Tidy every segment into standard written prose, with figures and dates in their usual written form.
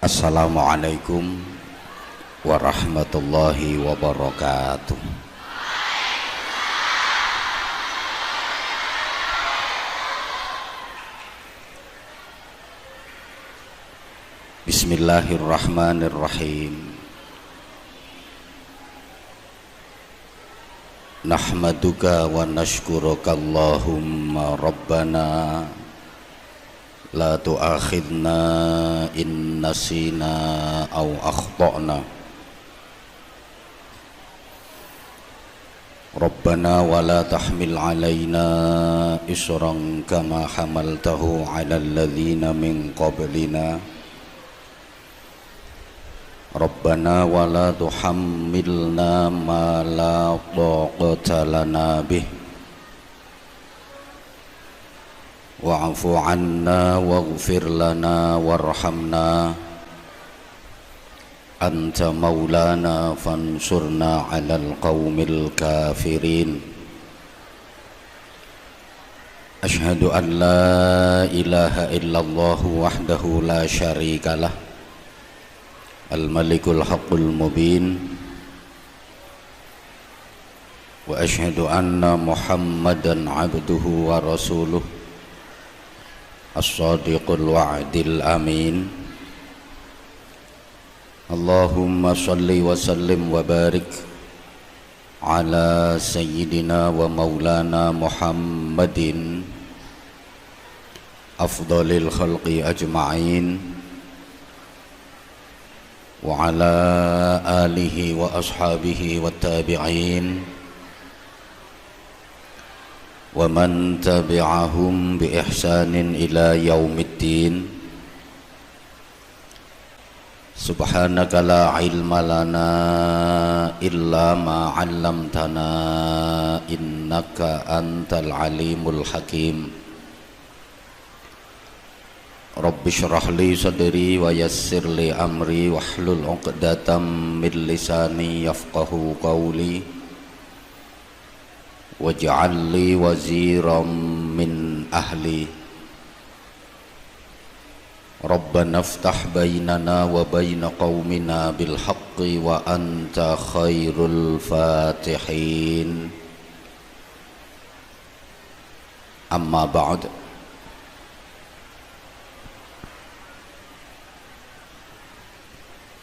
Assalamualaikum warahmatullahi wabarakatuh. Bismillahirrahmanirrahim. Nahmaduka wa nashkuruka Allahumma Rabbana la tu'akhidna in nasina aw akhtana. Rabbana wa la tahmil alaina isran kama hamaltahu ala alladhina min qablina. Rabbana wa la tuhammilna ma la taqata lana bih. Wa'fu anna waghfir lana warhamna anta maulana fansurna 'alal qaumil kafirin. Asyhadu an la ilaha illallah wahdahu la syarikalah al-malikul haqqul mubin wa asyhadu anna muhammadan 'abduhu wa rasuluh as-sadiqul wa'dil amin. Allahumma salli wa sallim wa barik ala sayyidina wa maulana Muhammadin afdalil khalqi ajma'in wa ala alihi wa ashabihi wa tabi'in wa man tabi'ahum bi ihsanin ila yaumiddin. Subhanaka la ilma lana illa ma 'allamtana innaka antal alimul hakim. Rabbi shrah li sadri wa yassir li amri wahlul 'uqdatam min lisani yafqahu qawli waj'al li waziran min ahli. Rabbana iftah bainana wa baina qaumina bil haqqi wa anta khairul fatihin. Amma ba'd.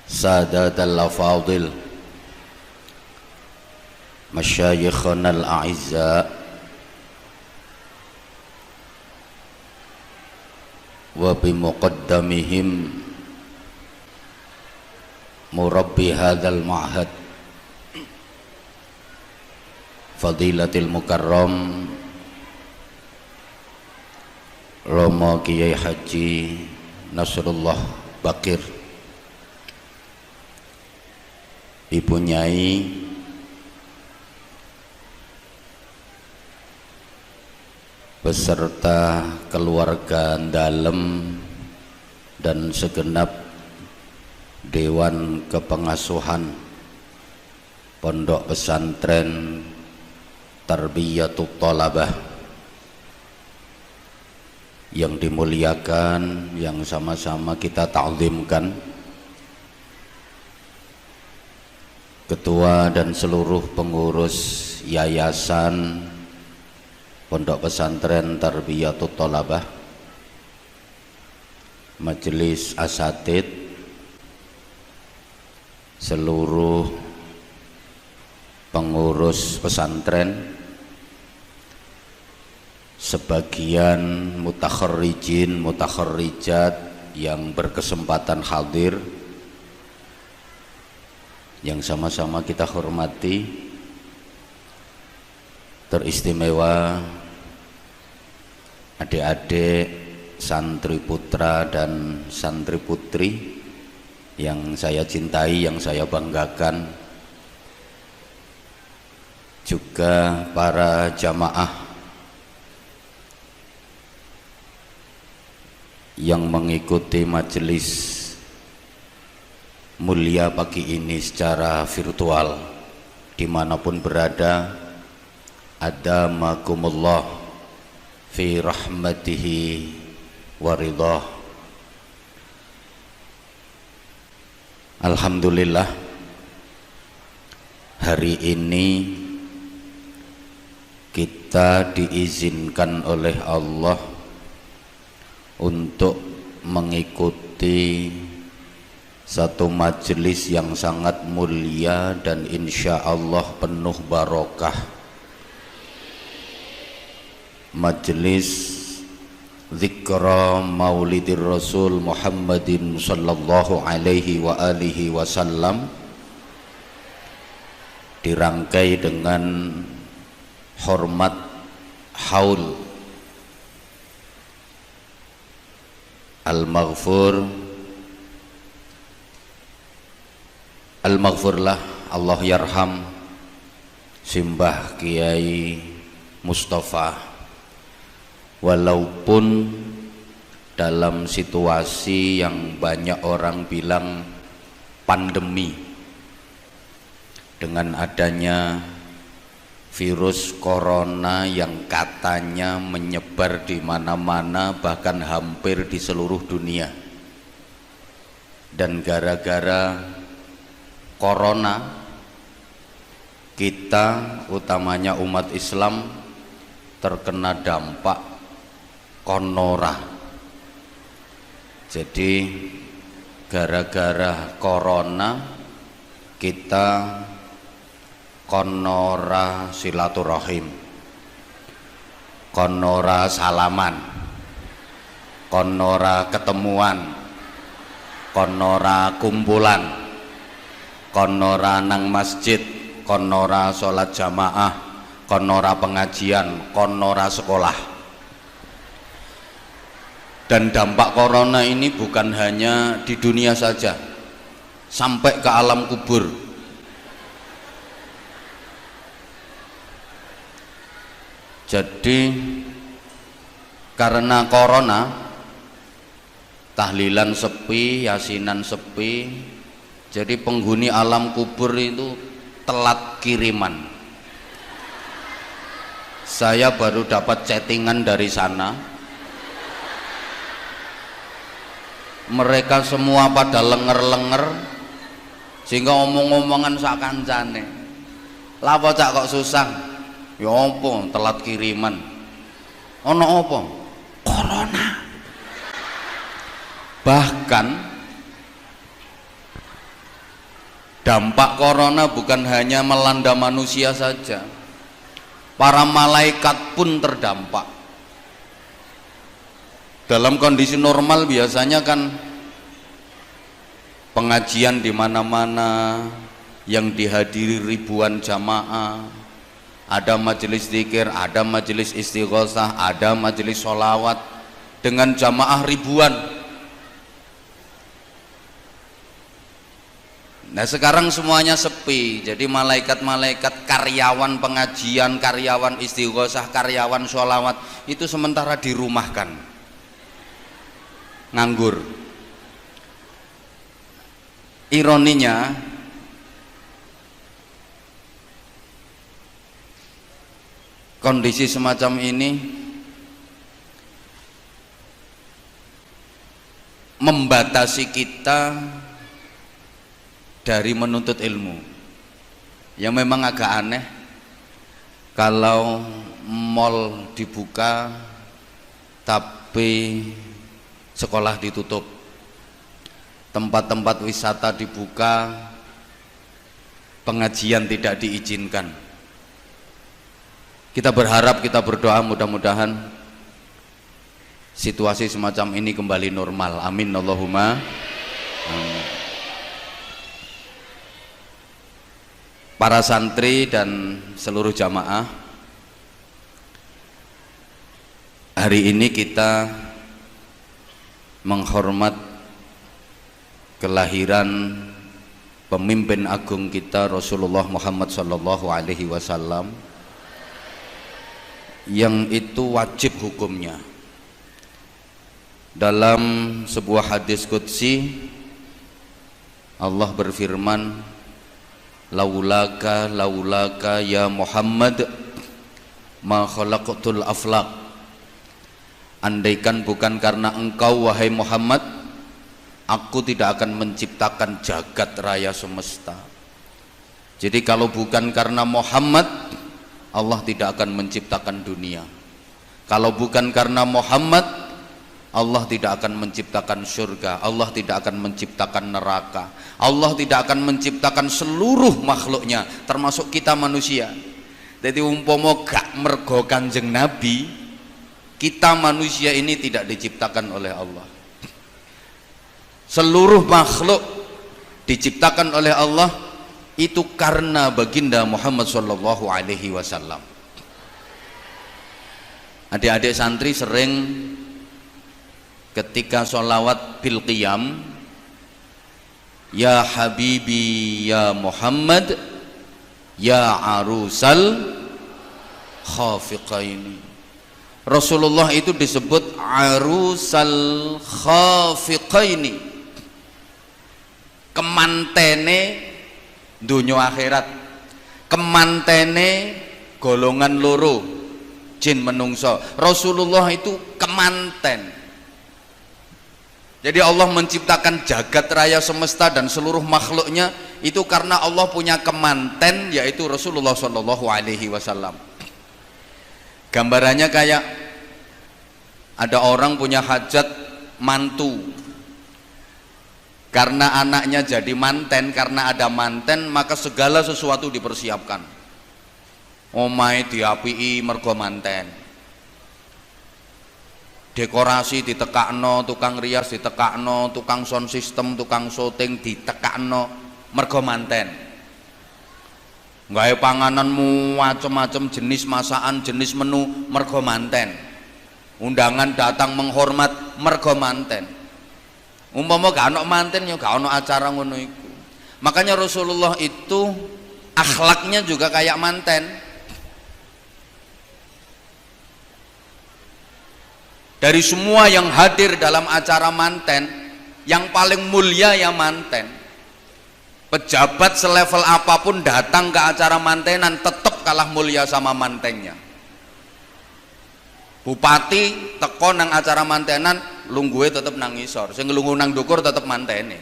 Sadatal afadil, masyayikhana al-a'izza wa bimuqaddamihim murabbi hadzal ma'had fadilatil mukarram Romo Kiai Haji Nasrullah Bakir, Ibu Nyai beserta keluarga dalem dan segenap Dewan Kepengasuhan Pondok Pesantren Tarbiyatut Thalabah yang dimuliakan, yang sama-sama kita ta'zimkan, Ketua dan seluruh pengurus Yayasan Pondok Pesantren Tarbiyatut Thalabah, Majelis Asatid, seluruh pengurus pesantren, sebagian mutakharrijin, mutakharrijat yang berkesempatan hadir, yang sama-sama kita hormati, teristimewa adik-adik santri putra dan santri putri yang saya cintai, yang saya banggakan, juga para jamaah yang mengikuti majelis mulia pagi ini secara virtual dimanapun berada. Adamakumullah fi rahmatihi wa ridhah. Alhamdulillah, hari ini kita diizinkan oleh Allah untuk mengikuti satu majelis yang sangat mulia dan insya Allah penuh barokah. Majelis Zikra Maulidir Rasul Muhammadin sallallahu alaihi wa alihi wasallam dirangkai dengan hormat haul Al-Maghfurlah Allah yarham Simbah Kiai Mustafa, walaupun dalam situasi yang banyak orang bilang pandemi, dengan adanya virus corona yang katanya menyebar di mana-mana, bahkan hampir di seluruh dunia, dan gara-gara corona kita, utamanya umat Islam, terkena dampak konora. Jadi gara-gara corona kita konora silaturahim, konora salaman, konora ketemuan, konora kumpulan, konora nang masjid, konora sholat jamaah, konora pengajian, konora sekolah. Dan dampak corona ini bukan hanya di dunia saja, sampai ke alam kubur. Jadi karena corona, tahlilan sepi, yasinan sepi, jadi penghuni alam kubur itu telat kiriman. Saya baru dapat chattingan dari sana, mereka semua pada lenger-lenger, sehingga omong-omongan sak kancane, "Lah apa cak kok susah?" "Ya apa telat kiriman." "Ono apa?" "Corona." Bahkan dampak corona bukan hanya melanda manusia saja, para malaikat pun terdampak. Dalam kondisi normal biasanya kan pengajian di mana-mana yang dihadiri ribuan jamaah, ada majelis zikir, ada majelis istighosah, ada majelis sholawat dengan jamaah ribuan. Nah sekarang semuanya sepi, jadi malaikat-malaikat, karyawan pengajian, karyawan istighosah, karyawan sholawat itu sementara dirumahkan, nganggur. Ironinya, kondisi semacam ini membatasi kita dari menuntut ilmu. Yang memang agak aneh, kalau mall dibuka tapi sekolah ditutup, tempat-tempat wisata dibuka, pengajian tidak diizinkan. Kita berharap, kita berdoa mudah-mudahan situasi semacam ini kembali normal. Amin Allahumma amin. Para santri dan seluruh jamaah, hari ini kita menghormat kelahiran pemimpin agung kita Rasulullah Muhammad sallallahu alaihi wasallam, yang itu wajib hukumnya. Dalam sebuah hadis qudsi Allah berfirman, laulaka ya Muhammad ma khalaqtul aflaq. Andaikan bukan karena engkau wahai Muhammad, Aku tidak akan menciptakan jagat raya semesta. Jadi kalau bukan karena Muhammad, Allah tidak akan menciptakan dunia. Kalau bukan karena Muhammad, Allah tidak akan menciptakan surga. Allah tidak akan menciptakan neraka. Allah tidak akan menciptakan seluruh makhluknya, termasuk kita manusia. Jadi umpama gak mergo Kanjeng Nabi, kita manusia ini tidak diciptakan oleh Allah. Seluruh makhluk diciptakan oleh Allah itu karena baginda Muhammad sallallahu alaihi wasallam. Adik-adik santri sering ketika sholawat bil qiyam, ya habibi ya Muhammad ya arusal khafiqaini. Rasulullah itu disebut arusal khafiqaini, kemantene dunia akhirat, kemantene golongan loro jin menungso. Rasulullah itu kemanten. Jadi Allah menciptakan jagat raya semesta dan seluruh makhluknya itu karena Allah punya kemanten, yaitu Rasulullah Shallallahu Alaihi Wasallam. Gambarannya kayak ada orang punya hajat mantu, karena anaknya jadi manten, karena ada manten maka segala sesuatu dipersiapkan. Omahe diapii mergo manten, dekorasi ditekakno, tukang rias ditekakno, tukang sound system, tukang syuting ditekakno mergo manten. Gawe pangananmu macam-macam jenis masakan, jenis menu mergo manten. Undangan datang menghormat mergo manten. Umpama gak ono manten ya gak ono acara ngono iku. Makanya Rasulullah itu akhlaknya juga kayak manten. Dari semua yang hadir dalam acara manten, yang paling mulia ya manten. Pejabat selevel apapun datang ke acara mantenan tetap kalah mulia sama mantennya. Bupati teko nang acara mantenan, lungguhe tetep nang ngisor, sing nglungguh nang ndukur tetep mantene.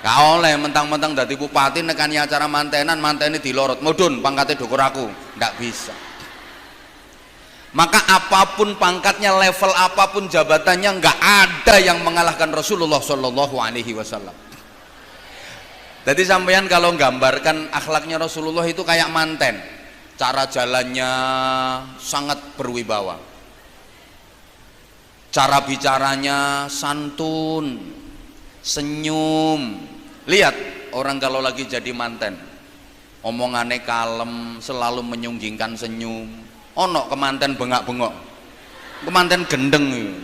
Gak oleh mentang-mentang dadi bupati nekani acara mantenan, mantene dilorot, mudun pangkate dukur aku, ndak bisa. Maka apapun pangkatnya, level apapun jabatannya, nggak ada yang mengalahkan Rasulullah Shallallahu Alaihi Wasallam. Jadi sampean kalau gambarkan akhlaknya Rasulullah itu kayak manten, cara jalannya sangat berwibawa, cara bicaranya santun, senyum. Lihat orang kalau lagi jadi manten, omongannya kalem, selalu menyunggingkan senyum. Ono kemanten bengak-bengok, kemanten gendeng.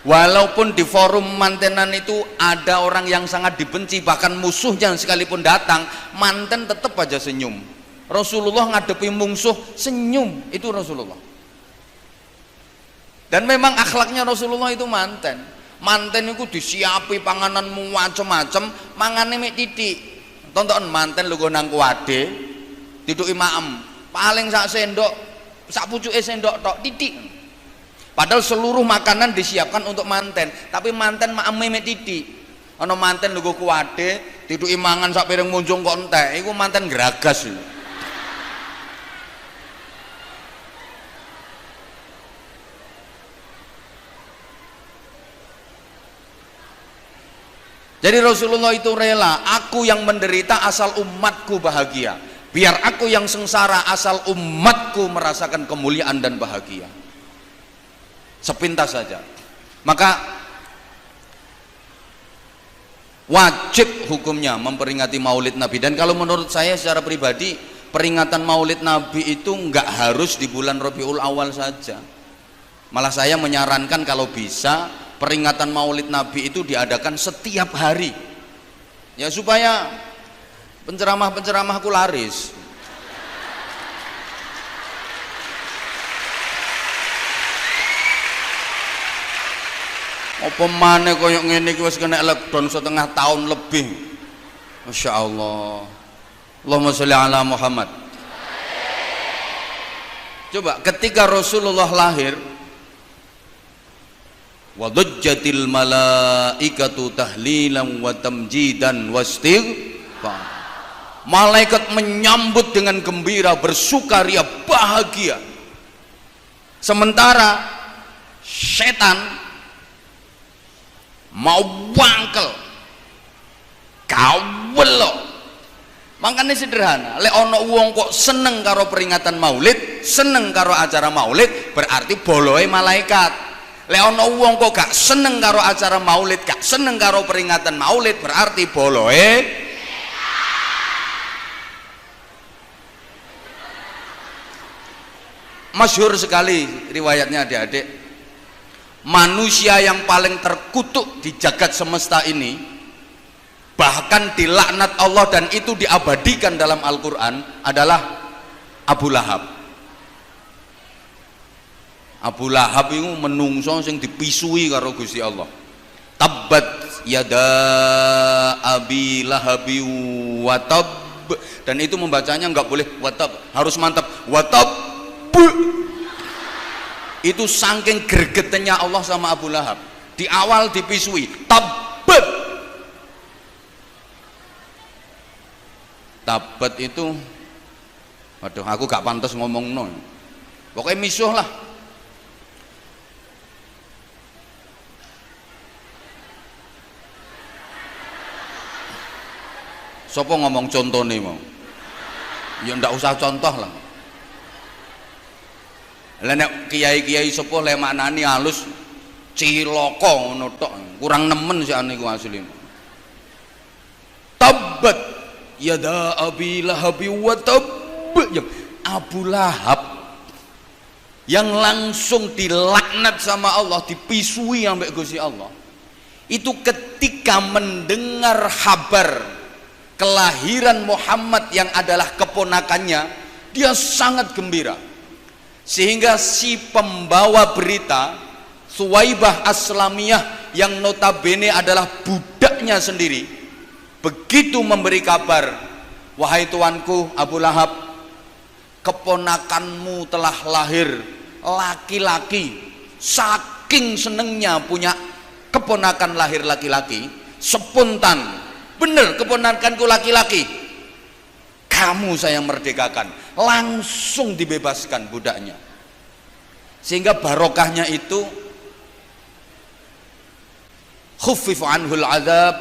Walaupun di forum mantenan itu ada orang yang sangat dibenci, bahkan musuhnya sekalipun datang, manten tetap aja senyum. Rasulullah ngadepi musuh senyum, itu Rasulullah. Dan memang akhlaknya Rasulullah itu manten. Manten itu disiapi pangananmu macem-macem, mangane mek titik. Tonton manten lu nang kuwade, tiduki maem. Paling sak sendok, sak pucuke sendok tok titik. Padahal seluruh makanan disiapkan untuk manten, tapi manten maeme mek titik. Ana manten lugu kuwade, tiduki mangan sak piring munjung kok entek, iku manten geragas. Jadi Rasulullah itu rela, aku yang menderita asal umatku bahagia. Biar aku yang sengsara asal umatku merasakan kemuliaan dan bahagia. Sepintas saja. Maka wajib hukumnya memperingati Maulid Nabi. Dan kalau menurut saya secara pribadi, peringatan Maulid Nabi itu nggak harus di bulan Rabiul Awal saja. Malah saya menyarankan kalau bisa peringatan Maulid Nabi itu diadakan setiap hari. Ya supaya penceramah-penceramahku laris. Apa maneh koyo ngene iki wis kena lockdown setengah tahun lebih. Masya Allah. Allahumma sholli ala Muhammad. Coba ketika Rasulullah lahir wa dhajjatil malaikatu tahlilan wa tamjidan wastighfar. Malaikat menyambut dengan gembira, bersukaria, bahagia. Sementara setan mau wangkel, kawelo. Makanya sederhana, lek ono wong kok seneng karo peringatan Maulid, seneng karo acara Maulid, berarti boloe malaikat. Lek ono wong kok gak seneng karo acara Maulid, gak seneng karo peringatan Maulid, berarti boloe. Masyhur sekali riwayatnya adik-adik, manusia yang paling terkutuk di jagat semesta ini, bahkan dilaknat Allah dan itu diabadikan dalam Al-Quran, adalah Abu Lahab. Abu Lahab itu menungso sing dipisui karo Gusti Allah. Tabbat yada abi lahabi watab, dan itu membacanya nggak boleh watab, harus mantap watab. Itu saking gregetnya Allah sama Abu Lahab. Di awal dipisui, tabbat. Tabat itu, waduh, aku gak pantas ngomong no. Pokoknya misuh lah. Sopo ngomong contoh nih mau? Ya ndak usah contoh lah. Lah nek kiai-kiai sopo le maknani halus ciloko ngono tok, kurang nemen sih niku asli. Tabat yada abi lahabi wa tab. Abu Lahab yang langsung dilaknat sama Allah, dipisui sampai Gusti Allah, itu ketika mendengar kabar kelahiran Muhammad yang adalah keponakannya, dia sangat gembira. Sehingga si pembawa berita Suwaibah Aslamiyah yang notabene adalah budaknya sendiri, begitu memberi kabar, wahai tuanku Abu Lahab, keponakanmu telah lahir laki-laki. Saking senengnya punya keponakan lahir laki-laki, spontan, bener keponakanku laki-laki, kamu saya merdekakan, langsung dibebaskan budaknya. Sehingga barokahnya itu khuffifu anhul azab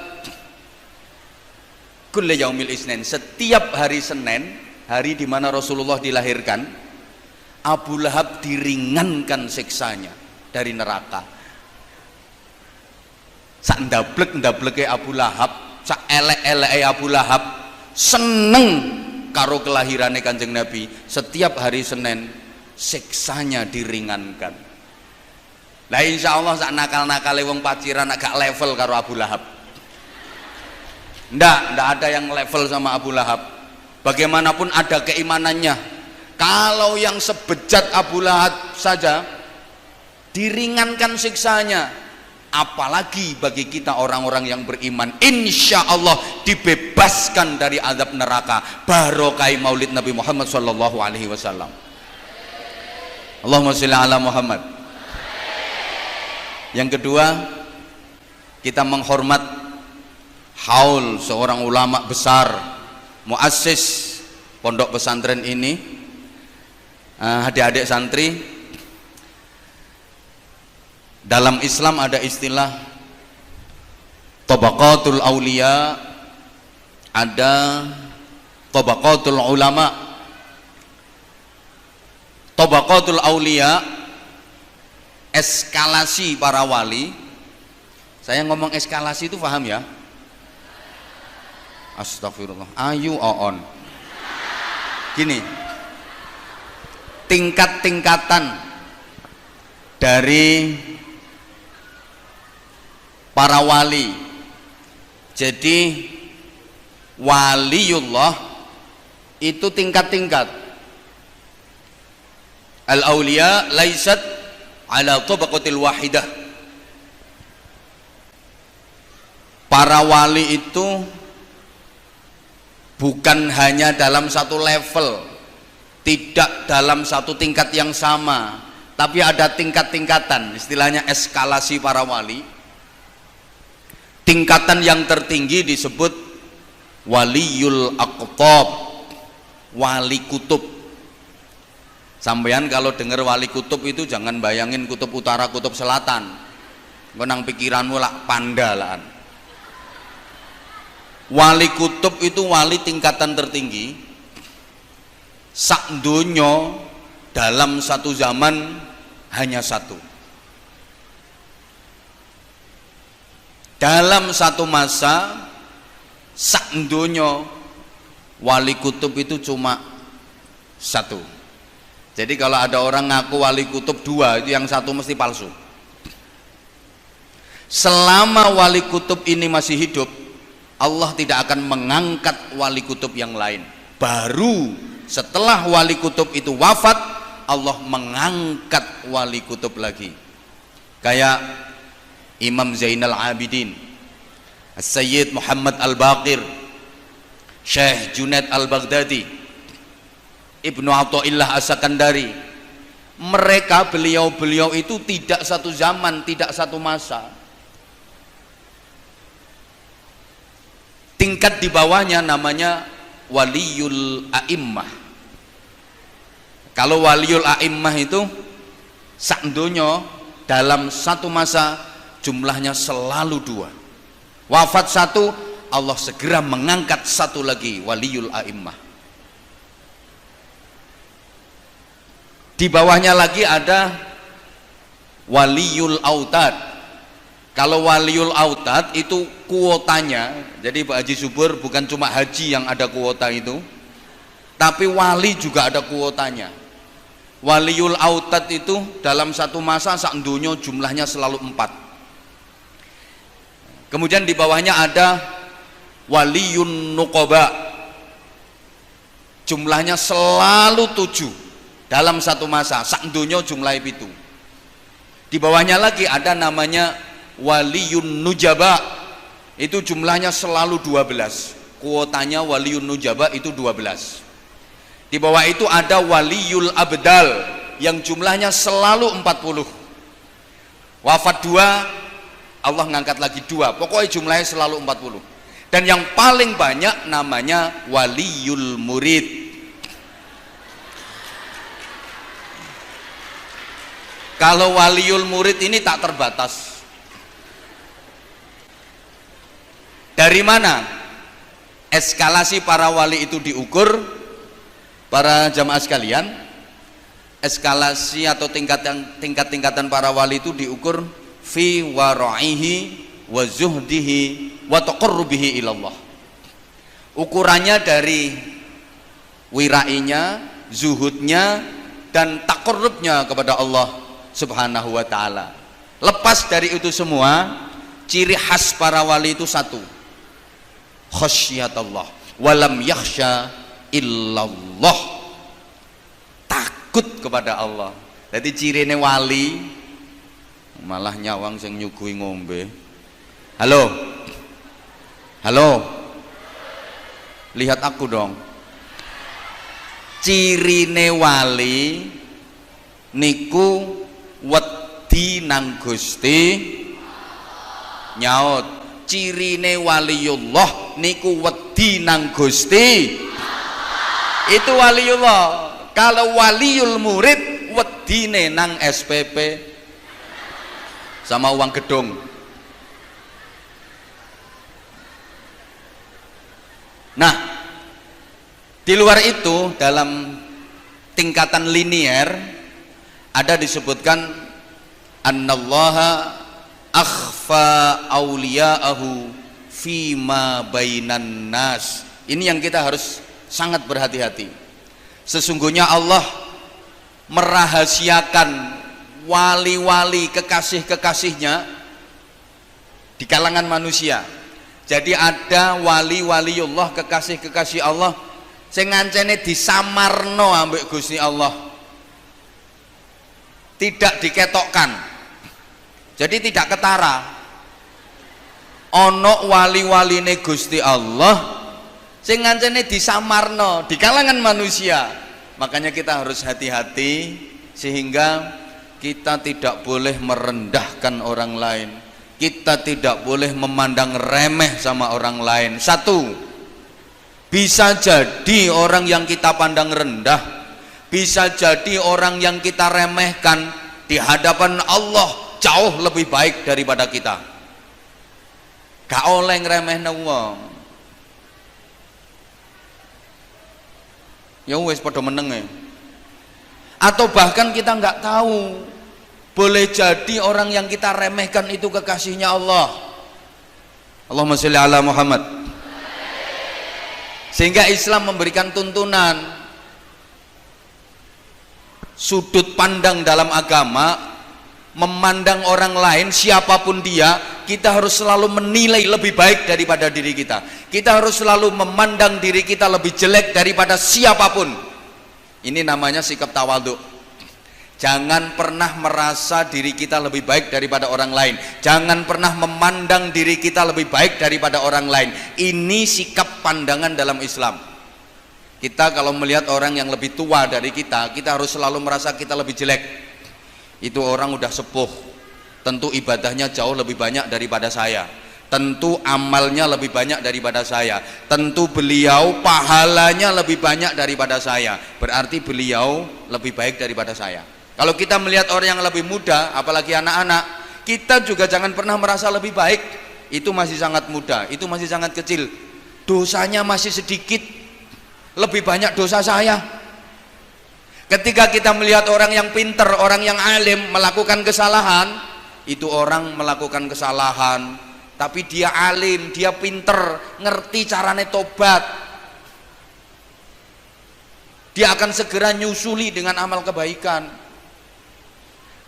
kulli yaumil isnin. Setiap hari Senin, hari di mana Rasulullah dilahirkan, Abu Lahab diringankan siksanya dari neraka. Sak ndablek-ndableke Abu Lahab, sak elek-eleke Abu Lahab seneng karo kelahirannya Kanjeng Nabi. Setiap hari Senin siksanya diringankan. Lah insya Allah sak nakal-nakale wong paciran agak level karo Abu Lahab. Ndak ada yang level sama Abu Lahab. Bagaimanapun ada keimanannya, kalau yang sebejat Abu Lahab saja diringankan siksanya, apalagi bagi kita orang-orang yang beriman, insya Allah dibebaskan dari azab neraka. Barokai maulid Nabi Muhammad sallallahu alaihi wasallam. Allahumma sholli ala Muhammad. Yang kedua, kita menghormat haul seorang ulama besar, muassis pondok pesantren ini. Adik-adik santri, dalam Islam ada istilah tabaqatul aulia, ada tabaqatul ulama. Tabaqatul aulia, eskalasi para wali. Saya ngomong eskalasi itu paham ya? Astagfirullah. Ayu oon. Gini, tingkat-tingkatan dari para wali. Jadi waliullah itu tingkat-tingkat. Al-awliya laisat ala tabaqatil wahidah. Para wali itu bukan hanya dalam satu level, tidak dalam satu tingkat yang sama, tapi ada tingkat-tingkatan, istilahnya eskalasi para wali. Tingkatan yang tertinggi disebut waliyul aqtab, wali kutub. Sampeyan kalau dengar wali kutub itu jangan bayangin kutub utara, kutub selatan. Nang pikiranmu lah pandalan. Wali kutub itu wali tingkatan tertinggi. Sak donya dalam satu zaman hanya satu. Dalam satu masa sak donya wali kutub itu cuma satu. Jadi kalau ada orang ngaku wali kutub dua, itu yang satu mesti palsu. Selama wali kutub ini masih hidup, Allah tidak akan mengangkat wali kutub yang lain. Baru setelah wali kutub itu wafat, Allah mengangkat wali kutub lagi. Kayak Imam Zainal Abidin, Sayyid Muhammad Al-Baqir, Syekh Junaid Al-Baghdadi, Ibnu Athaillah As-Sakandari. Mereka beliau-beliau itu tidak satu zaman, tidak satu masa. Tingkat di bawahnya namanya waliyul a'immah. Kalau waliyul a'immah itu sak donya dalam satu masa jumlahnya selalu dua. Wafat satu, Allah segera mengangkat satu lagi, waliyul a'immah. Di bawahnya lagi ada waliyul autad. Kalau waliul autad itu kuotanya, jadi Pak Haji Subur bukan cuma haji yang ada kuota itu, tapi wali juga ada kuotanya. Waliul autad itu dalam satu masa sak donya jumlahnya selalu 4. Kemudian di bawahnya ada waliyun nuqaba, jumlahnya selalu 7 dalam satu masa, sak donya jumlahnya 7. Di bawahnya lagi ada namanya waliyun nujaba, itu jumlahnya selalu 12. Kuotanya waliyun nujaba itu 12. Di bawah itu ada waliyul abdal yang jumlahnya selalu 40. Wafat 2, Allah ngangkat lagi 2. Pokoknya jumlahnya selalu 40. Dan yang paling banyak namanya waliyul murid. Kalau waliyul murid ini tak terbatas. Dari mana eskalasi para wali itu diukur? Para jamaah sekalian, eskalasi atau tingkat-tingkatan para wali itu diukur fi wara'ihi wa zuhdihi wa taqarrubihi ilallah. Ukurannya dari wirainya, zuhudnya, dan taqarrubnya kepada Allah Subhanahu wa ta'ala. Lepas dari itu semua, ciri khas para wali itu satu, khasyatullah walam yakhsha illallah, takut kepada Allah. Jadi cirine wali malah nyawang sing nyuguhi ngombe. Halo, lihat aku dong. Cirine wali niku wedi nang Gusti, nyaut. Cirine waliullah niku wedi nang Gusti, itu waliullah. Kalau waliul murid wedine nang SPP sama uang gedung. Nah, di luar itu dalam tingkatan linier ada disebutkan annallaha akhfa awliya'ahu fima bainan nas. Ini yang kita harus sangat berhati-hati. Sesungguhnya Allah merahasiakan wali-wali kekasih-kekasihnya di kalangan manusia. Jadi ada wali-waliullah, kekasih-kekasih Allah sing ngancene disamarno ambek Gusti Allah, tidak diketokkan. Jadi tidak ketara. Ono wali-waline Gusti Allah sing ngancene disamarno di kalangan manusia. Makanya kita harus hati-hati sehingga kita tidak boleh merendahkan orang lain, kita tidak boleh memandang remeh sama orang lain. Satu, bisa jadi orang yang kita pandang rendah, bisa jadi orang yang kita remehkan di hadapan Allah jauh lebih baik daripada kita. Gak oleh ngremehne wong. Ya wis padha meneng. Atau bahkan kita nggak tahu, boleh jadi orang yang kita remehkan itu kekasihnya Allah. Allahumma sholli ala Muhammad. Sehingga Islam memberikan tuntunan, sudut pandang dalam agama, memandang orang lain siapapun dia, kita harus selalu menilai lebih baik daripada diri kita. Kita harus selalu memandang diri kita lebih jelek daripada siapapun. Ini namanya sikap tawadhu. Jangan pernah merasa diri kita lebih baik daripada orang lain. Jangan pernah memandang diri kita lebih baik daripada orang lain. Ini sikap pandangan dalam Islam. Kita kalau melihat orang yang lebih tua dari kita, kita harus selalu merasa kita lebih jelek. Itu orang udah sepuh, tentu ibadahnya jauh lebih banyak daripada saya, tentu amalnya lebih banyak daripada saya, tentu beliau pahalanya lebih banyak daripada saya, berarti beliau lebih baik daripada saya. Kalau kita melihat orang yang lebih muda, apalagi anak-anak, kita juga jangan pernah merasa lebih baik. Itu masih sangat muda, itu masih sangat kecil, dosanya masih sedikit, lebih banyak dosa saya. Ketika kita melihat orang yang pinter, orang yang alim melakukan kesalahan, itu orang melakukan kesalahan, tapi dia alim, dia pinter, ngerti carane tobat, dia akan segera nyusuli dengan amal kebaikan.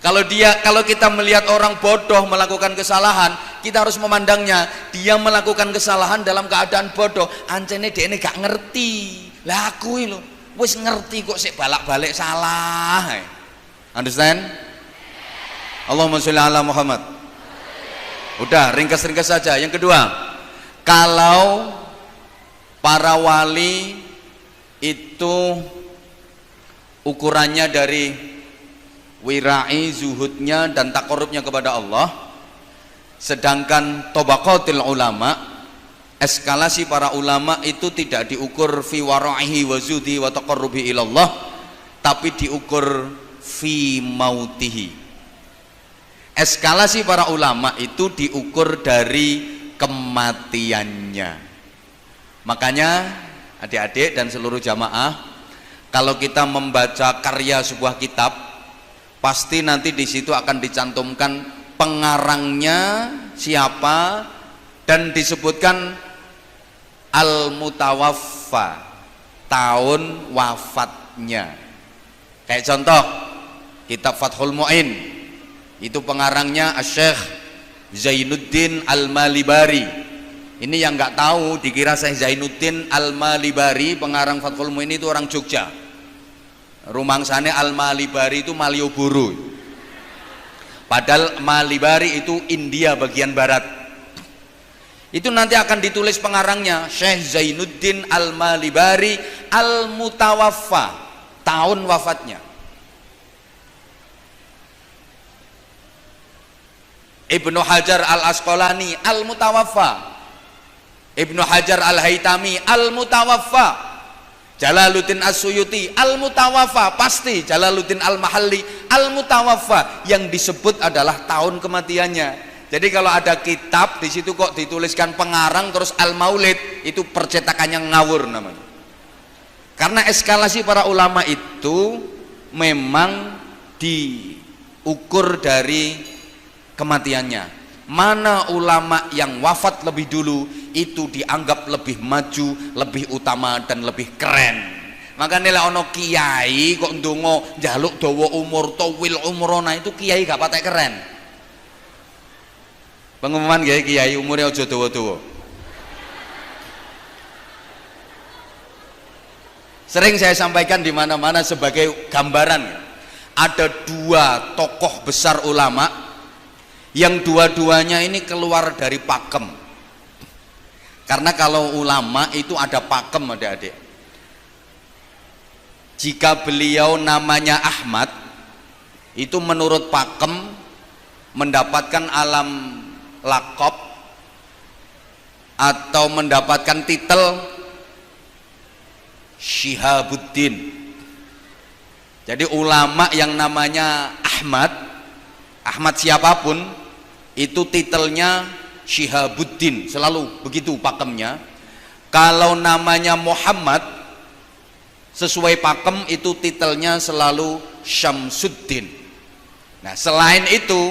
Kalau kita melihat orang bodoh melakukan kesalahan, kita harus memandangnya, dia melakukan kesalahan dalam keadaan bodoh, ancene dia ini gak ngerti. Lah aku lho wis ngerti kok sik balak-balik salah. Understand? Allahumma sholli ala Muhammad. Udah, ringkas-ringkas saja. Yang kedua, kalau para wali itu ukurannya dari wirai, zuhudnya dan takorubnya kepada Allah, sedangkan tabaqatil ulama, eskalasi para ulama itu tidak diukur fi wara'ihi wa zudi wa taqarrubi ilallah, tapi diukur fi mautihi. Eskalasi para ulama itu diukur dari kematiannya. Makanya adik-adik dan seluruh jamaah, kalau kita membaca karya sebuah kitab, pasti nanti di situ akan dicantumkan pengarangnya siapa dan disebutkan al-mutawaffa, tahun wafatnya. Kayak contoh kitab Fathul Mu'in, itu pengarangnya Syekh Zainuddin Al-Malibari. Ini yang nggak tahu dikira Syekh Zainuddin Al-Malibari, pengarang Fathul Mu'in itu orang Jogja. Rumangsane Al-Malibari itu Malioboro, padahal Malibari itu India bagian barat. Itu nanti akan ditulis pengarangnya Syekh Zainuddin Al-Malibari Al-Mutawaffa, tahun wafatnya. Ibnu Hajar Al-Asqalani Al-Mutawaffa, Ibnu Hajar Al-Haytami Al-Mutawaffa, Jalaluddin As-Suyuti Al-Mutawaffa, pasti Jalaluddin Al-Mahalli Al-Mutawaffa. Yang disebut adalah tahun kematiannya. Jadi kalau ada kitab di situ kok dituliskan pengarang terus Al-Maulid, itu percetakannya ngawur namanya. Karena eskalasi para ulama itu memang diukur dari kematiannya. Mana ulama yang wafat lebih dulu itu dianggap lebih maju, lebih utama dan lebih keren. Makanya lah ono kiai kok ndonga njaluk dawa umur, tawil umrona, itu kiai gak patek keren. Pengumuman kiai umurnya aja dawa-dawa. Sering saya sampaikan di mana-mana sebagai gambaran. Ada dua tokoh besar ulama yang dua-duanya ini keluar dari pakem. Karena kalau ulama itu ada pakem, adik-adik. Jika beliau namanya Ahmad, itu menurut pakem mendapatkan alam lakob atau mendapatkan titel Syihabuddin. Jadi ulama yang namanya Ahmad siapapun itu titelnya Syihabuddin, selalu begitu pakemnya. Kalau namanya Muhammad sesuai pakem itu titelnya selalu Syamsuddin. Nah, selain itu,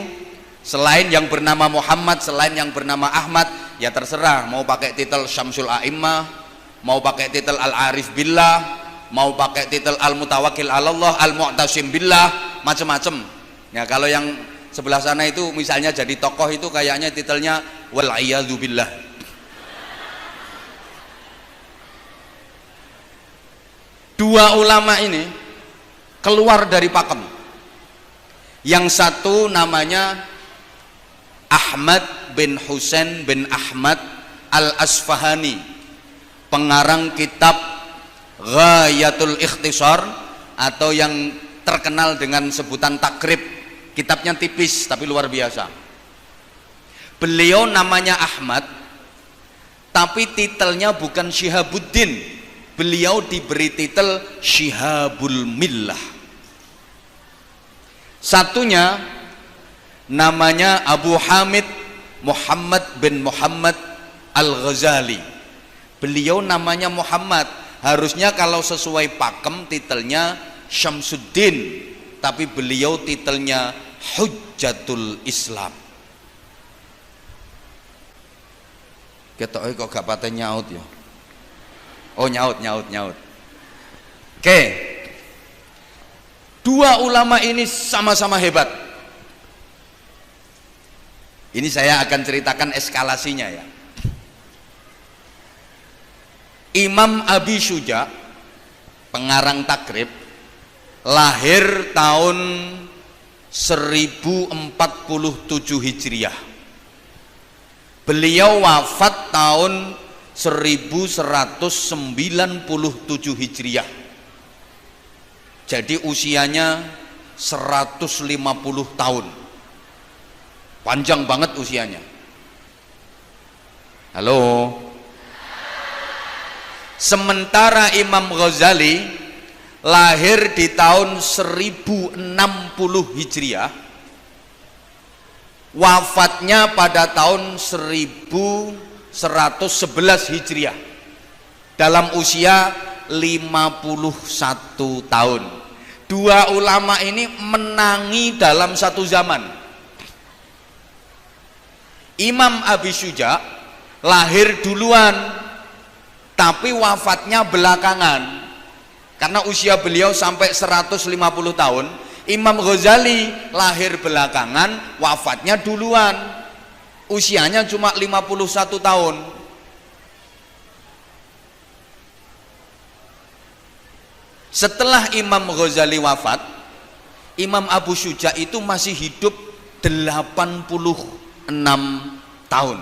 selain yang bernama Muhammad, selain yang bernama Ahmad, ya terserah mau pakai titel Syamsul A'immah, mau pakai titel Al-Arif Billah, mau pakai titel Al-Mutawakkil 'alallah, Al-Mu'tasim Billah, macam-macam. Ya, kalau yang sebelah sana itu misalnya jadi tokoh itu kayaknya titelnya Wal Iyadzu Billah. Dua ulama ini keluar dari pakem. Yang satu namanya Ahmad bin Husain bin Ahmad Al-Asfahani, pengarang kitab Ghayatul Ikhtisar atau yang terkenal dengan sebutan Takrib. Kitabnya tipis tapi luar biasa. Beliau namanya Ahmad tapi titelnya bukan Syihabuddin, beliau diberi titel Syihabul Millah. Satunya namanya Abu Hamid Muhammad bin Muhammad Al-Ghazali, beliau namanya Muhammad, harusnya kalau sesuai pakem titelnya Syamsuddin, tapi beliau titelnya Hujjatul Islam. Ketoke kok gak paten nyaut ya. Oh, nyaut. Oke. Dua ulama ini sama-sama hebat. Ini saya akan ceritakan eskalasinya ya. Imam Abi Syuja, pengarang Takrib, lahir tahun 1047 Hijriah. Beliau wafat tahun 1197 Hijriah. Jadi usianya 150 tahun. Panjang banget usianya. Halo. Sementara Imam Ghazali lahir di tahun 1060 Hijriah, wafatnya pada tahun 1111 Hijriah, dalam usia 51 tahun. Dua ulama ini menangi dalam satu zaman. Imam Abi Syuja lahir duluan tapi wafatnya belakangan. Karena usia beliau sampai 150 tahun, Imam Ghazali lahir belakangan, wafatnya duluan. Usianya cuma 51 tahun. Setelah Imam Ghazali wafat, Imam Abu Syuja itu masih hidup 86 tahun.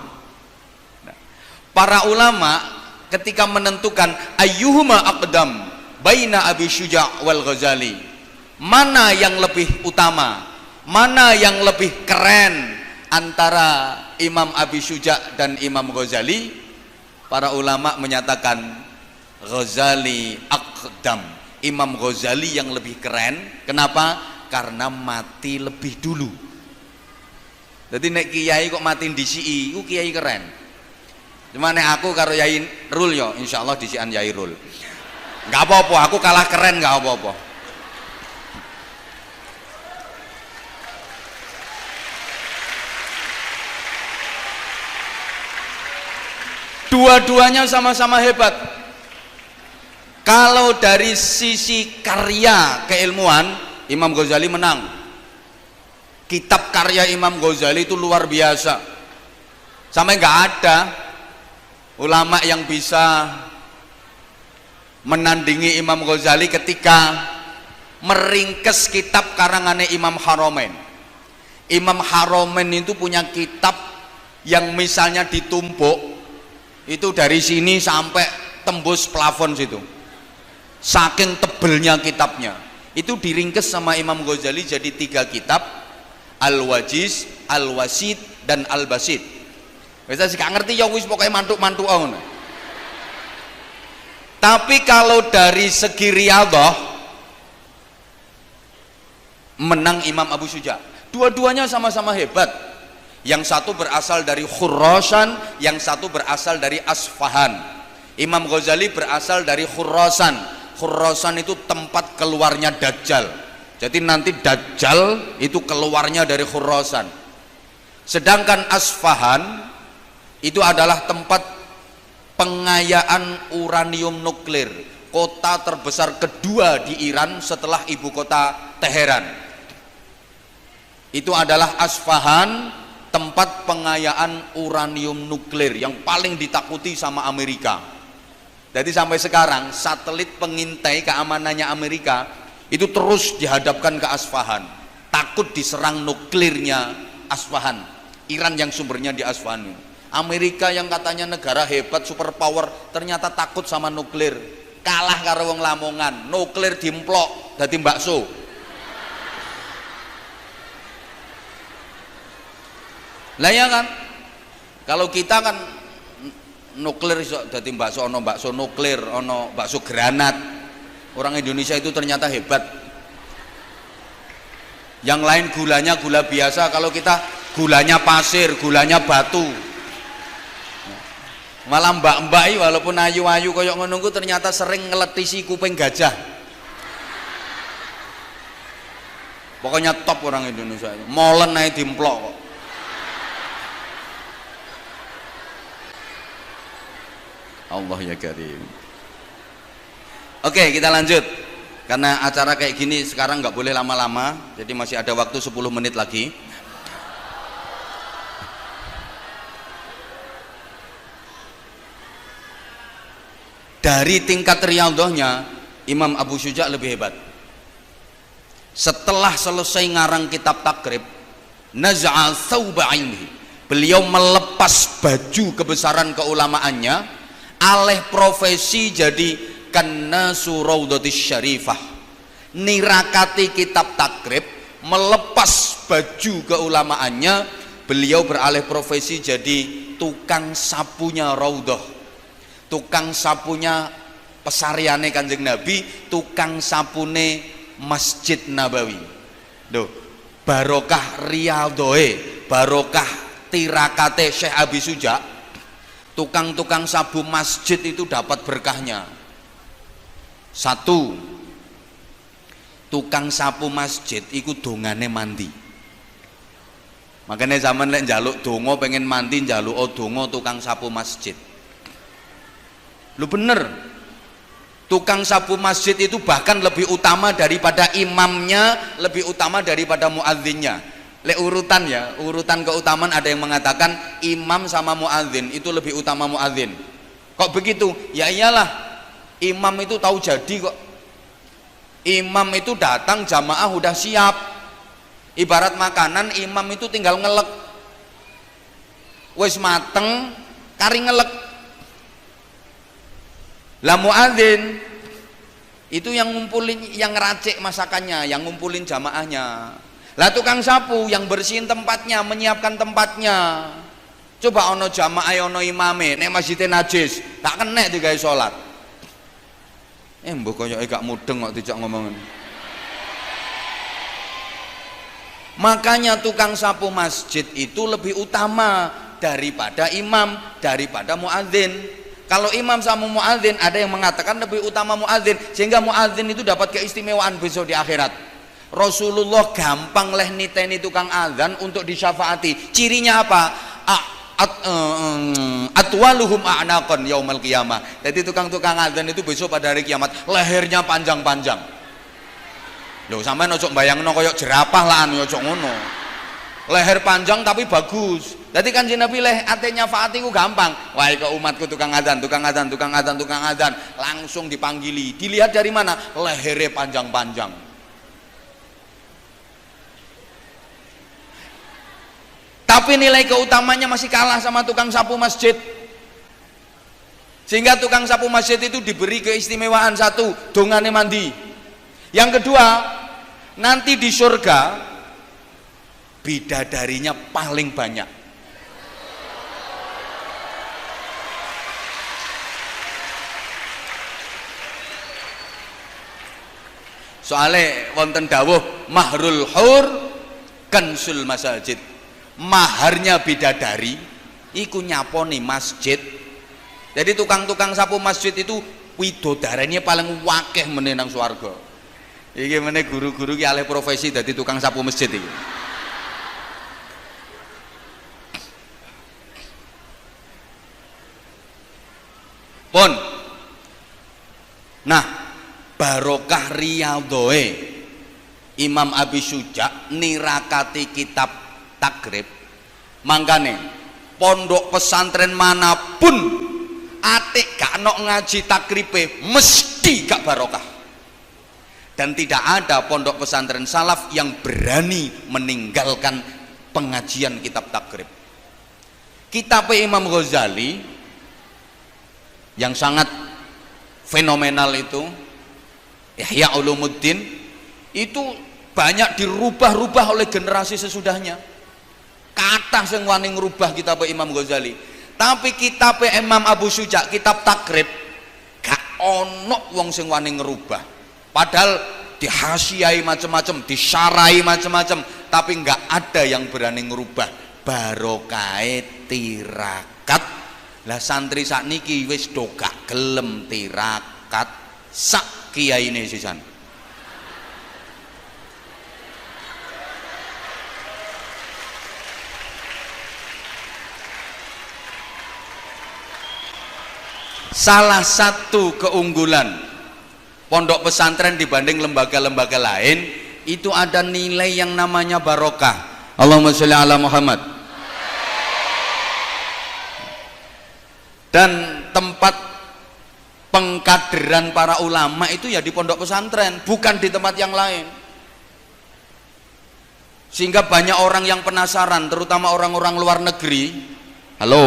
Para ulama ketika menentukan ayyuhuma aqdam baina Abi Syuja wal Ghazali, mana yang lebih utama, mana yang lebih keren antara Imam Abi Syuja dan Imam Ghazali, para ulama menyatakan Ghazali aqdam, Imam Ghazali yang lebih keren. Kenapa? Karena mati lebih dulu. Jadi nek kiai kok mati disi, iku kiai keren. Cuma nek aku karo Yai Rul yo insyaallah disian Yai Rul. Enggak apa-apa, aku kalah keren enggak apa-apa. Dua-duanya sama-sama hebat. Kalau dari sisi karya keilmuan, Imam Ghazali menang. Kitab karya Imam Ghazali itu luar biasa. Sampai nggak ada ulama yang bisa menandingi Imam Ghazali ketika meringkes kitab karangannya Imam Haramain. Imam Haramain itu punya kitab yang misalnya ditumpuk itu dari sini sampai tembus plafon situ. Saking tebelnya kitabnya. Itu diringkes sama Imam Ghazali jadi 3 kitab, Al-Wajiz, Al-Wasid, dan Al-Basid. Wis gak ngerti ya wis pokoknya mantuk-mantuk ngono. Tapi kalau dari segi riyadhah menang Imam Abu Syuja. Dua-duanya sama-sama hebat. Yang satu berasal dari Khurasan, yang satu berasal dari Asfahan. Imam Ghazali berasal dari Khurasan. Khurasan itu tempat keluarnya Dajjal. Jadi nanti Dajjal itu keluarnya dari Khurasan. Sedangkan Asfahan itu adalah tempat pengayaan uranium nuklir, kota terbesar kedua di Iran setelah ibu kota Teheran. Itu adalah Asfahan, tempat pengayaan uranium nuklir yang paling ditakuti sama Amerika. Jadi sampai sekarang satelit pengintai keamanannya Amerika itu terus dihadapkan ke Asfahan, takut diserang nuklirnya Asfahan. Iran yang sumbernya di Asfahan. Amerika yang katanya negara hebat, superpower, ternyata takut sama nuklir, kalah karo wong Lamongan, nuklir dimplok dadi bakso. Lah ya kan, kalau kita kan nuklir iso dadi bakso, ono bakso nuklir, ono bakso granat. Orang Indonesia itu ternyata hebat. Yang lain gulanya gula biasa, kalau kita gulanya pasir, gulanya batu. Malah mbak-mbak walaupun ayu-ayu koyok ngono ternyata sering ngeletisi kuping gajah. Pokoknya top orang Indonesia itu. Molen ae dimplok kok. Allah ya Karim. Oke, kita lanjut. Karena acara kayak gini sekarang nggak boleh lama-lama, jadi masih ada waktu 10 menit lagi. Dari tingkat riyadhahnya Imam Abu Syuja lebih hebat. Setelah selesai ngarang kitab takrib, naz'a thawba ainihi, beliau melepas baju kebesaran keulamaannya, alih profesi jadi kannasu raudhatis syarifah, nirakati kitab takrib, melepas baju keulamaannya, beliau beralih profesi jadi tukang sapunya raudhah, tukang sapunya pesariane Kanjeng Nabi, tukang sapune Masjid Nabawi. Duh, barokah riyadhoe, barokah tirakate Syekh Abi Syuja, tukang-tukang sabu masjid itu dapat berkahnya. Satu, tukang sapu masjid iku dongane mandi. Makanya zaman lek njaluk donga pengen mandi, njaluk donga tukang sapu masjid. Lu bener, tukang sapu masjid itu bahkan lebih utama daripada imamnya, lebih utama daripada muadzinnya. Lek urutan ya, urutan keutamaan ada yang mengatakan imam sama muadzin itu lebih utama muadzin. Kok begitu? Ya iyalah, imam itu tahu jadi kok. Imam itu datang jamaah udah siap. Ibarat makanan, imam itu tinggal ngelek. Wis mateng, kari ngelek. Lah muadzin itu yang ngumpulin, yang ngeracik masakannya, yang ngumpulin jamaahnya. Lah tukang sapu yang bersihin tempatnya, menyiapkan tempatnya. Coba ono jamaah ono imame nek masjidnya najis, tak kena digawe salat. Mbok koyoke gak mudeng kok dijak ngomongin. Makanya tukang sapu masjid itu lebih utama daripada imam, daripada muadzin. Kalau imam sama muadzin ada yang mengatakan lebih utama muadzin, sehingga muadzin itu dapat keistimewaan besok di akhirat. Rasulullah gampang leh niteni tukang azan untuk disyafaati. Cirinya apa? Atwaluhum a'naqan yaumal qiyamah. Jadi tukang-tukang azan itu besok pada hari kiamat lehernya panjang-panjang. Loh, sampean ojo bayangno koyo jerapah lah anu ojo ngono. Leher panjang tapi bagus. Jadi Kanjeng Nabi leh atenya faati ku gampang. Wahai ke umatku tukang adzan, tukang adzan, tukang adzan, tukang adzan, langsung dipanggili. Dilihat dari mana? Lehernya panjang-panjang. Tapi nilai keutamanya masih kalah sama tukang sapu masjid. Sehingga tukang sapu masjid itu diberi keistimewaan satu, dongane mandi. Yang kedua, nanti di surga bidadarinya paling banyak. Soalnya wonten dawuh mahrul hur kansul masajid. Maharnya bidadari iku nyaponi masjid. Jadi tukang-tukang sapu masjid itu widodaranya paling wakeh menenang swarga. Iki meneh guru-guru ki alih profesi dadi tukang sapu masjid iki. Pun. Nah, barokah riyadhoe Imam Abi Syuja nirakati kitab takrib. Mangkane pondok pesantren manapun atik gak nok ngaji takribe mesti gak barokah. Dan tidak ada pondok pesantren salaf yang berani meninggalkan pengajian kitab takrib. Kitab Imam Ghazali yang sangat fenomenal itu Ihya Ulumuddin itu banyak dirubah-rubah oleh generasi sesudahnya. Kathah sing wani ngrubah kitab Imam Ghazali. Tapi kitab Imam Abu Syuja, kitab takrib gak ono wong sing wani ngerubah. Padahal dihasiai macam-macam, disarai macam-macam, tapi nggak ada yang berani ngerubah. Barokahe tirakat. Lah santri sakniki wis do gak gelem tirakat sak kiyaine sisan. Salah satu keunggulan pondok pesantren dibanding lembaga-lembaga lain itu ada nilai yang namanya barokah. Allahumma sholli ala Muhammad. Dan tempat pengkaderan para ulama itu ya di pondok pesantren, bukan di tempat yang lain. Sehingga banyak orang yang penasaran, terutama orang-orang luar negeri. Halo,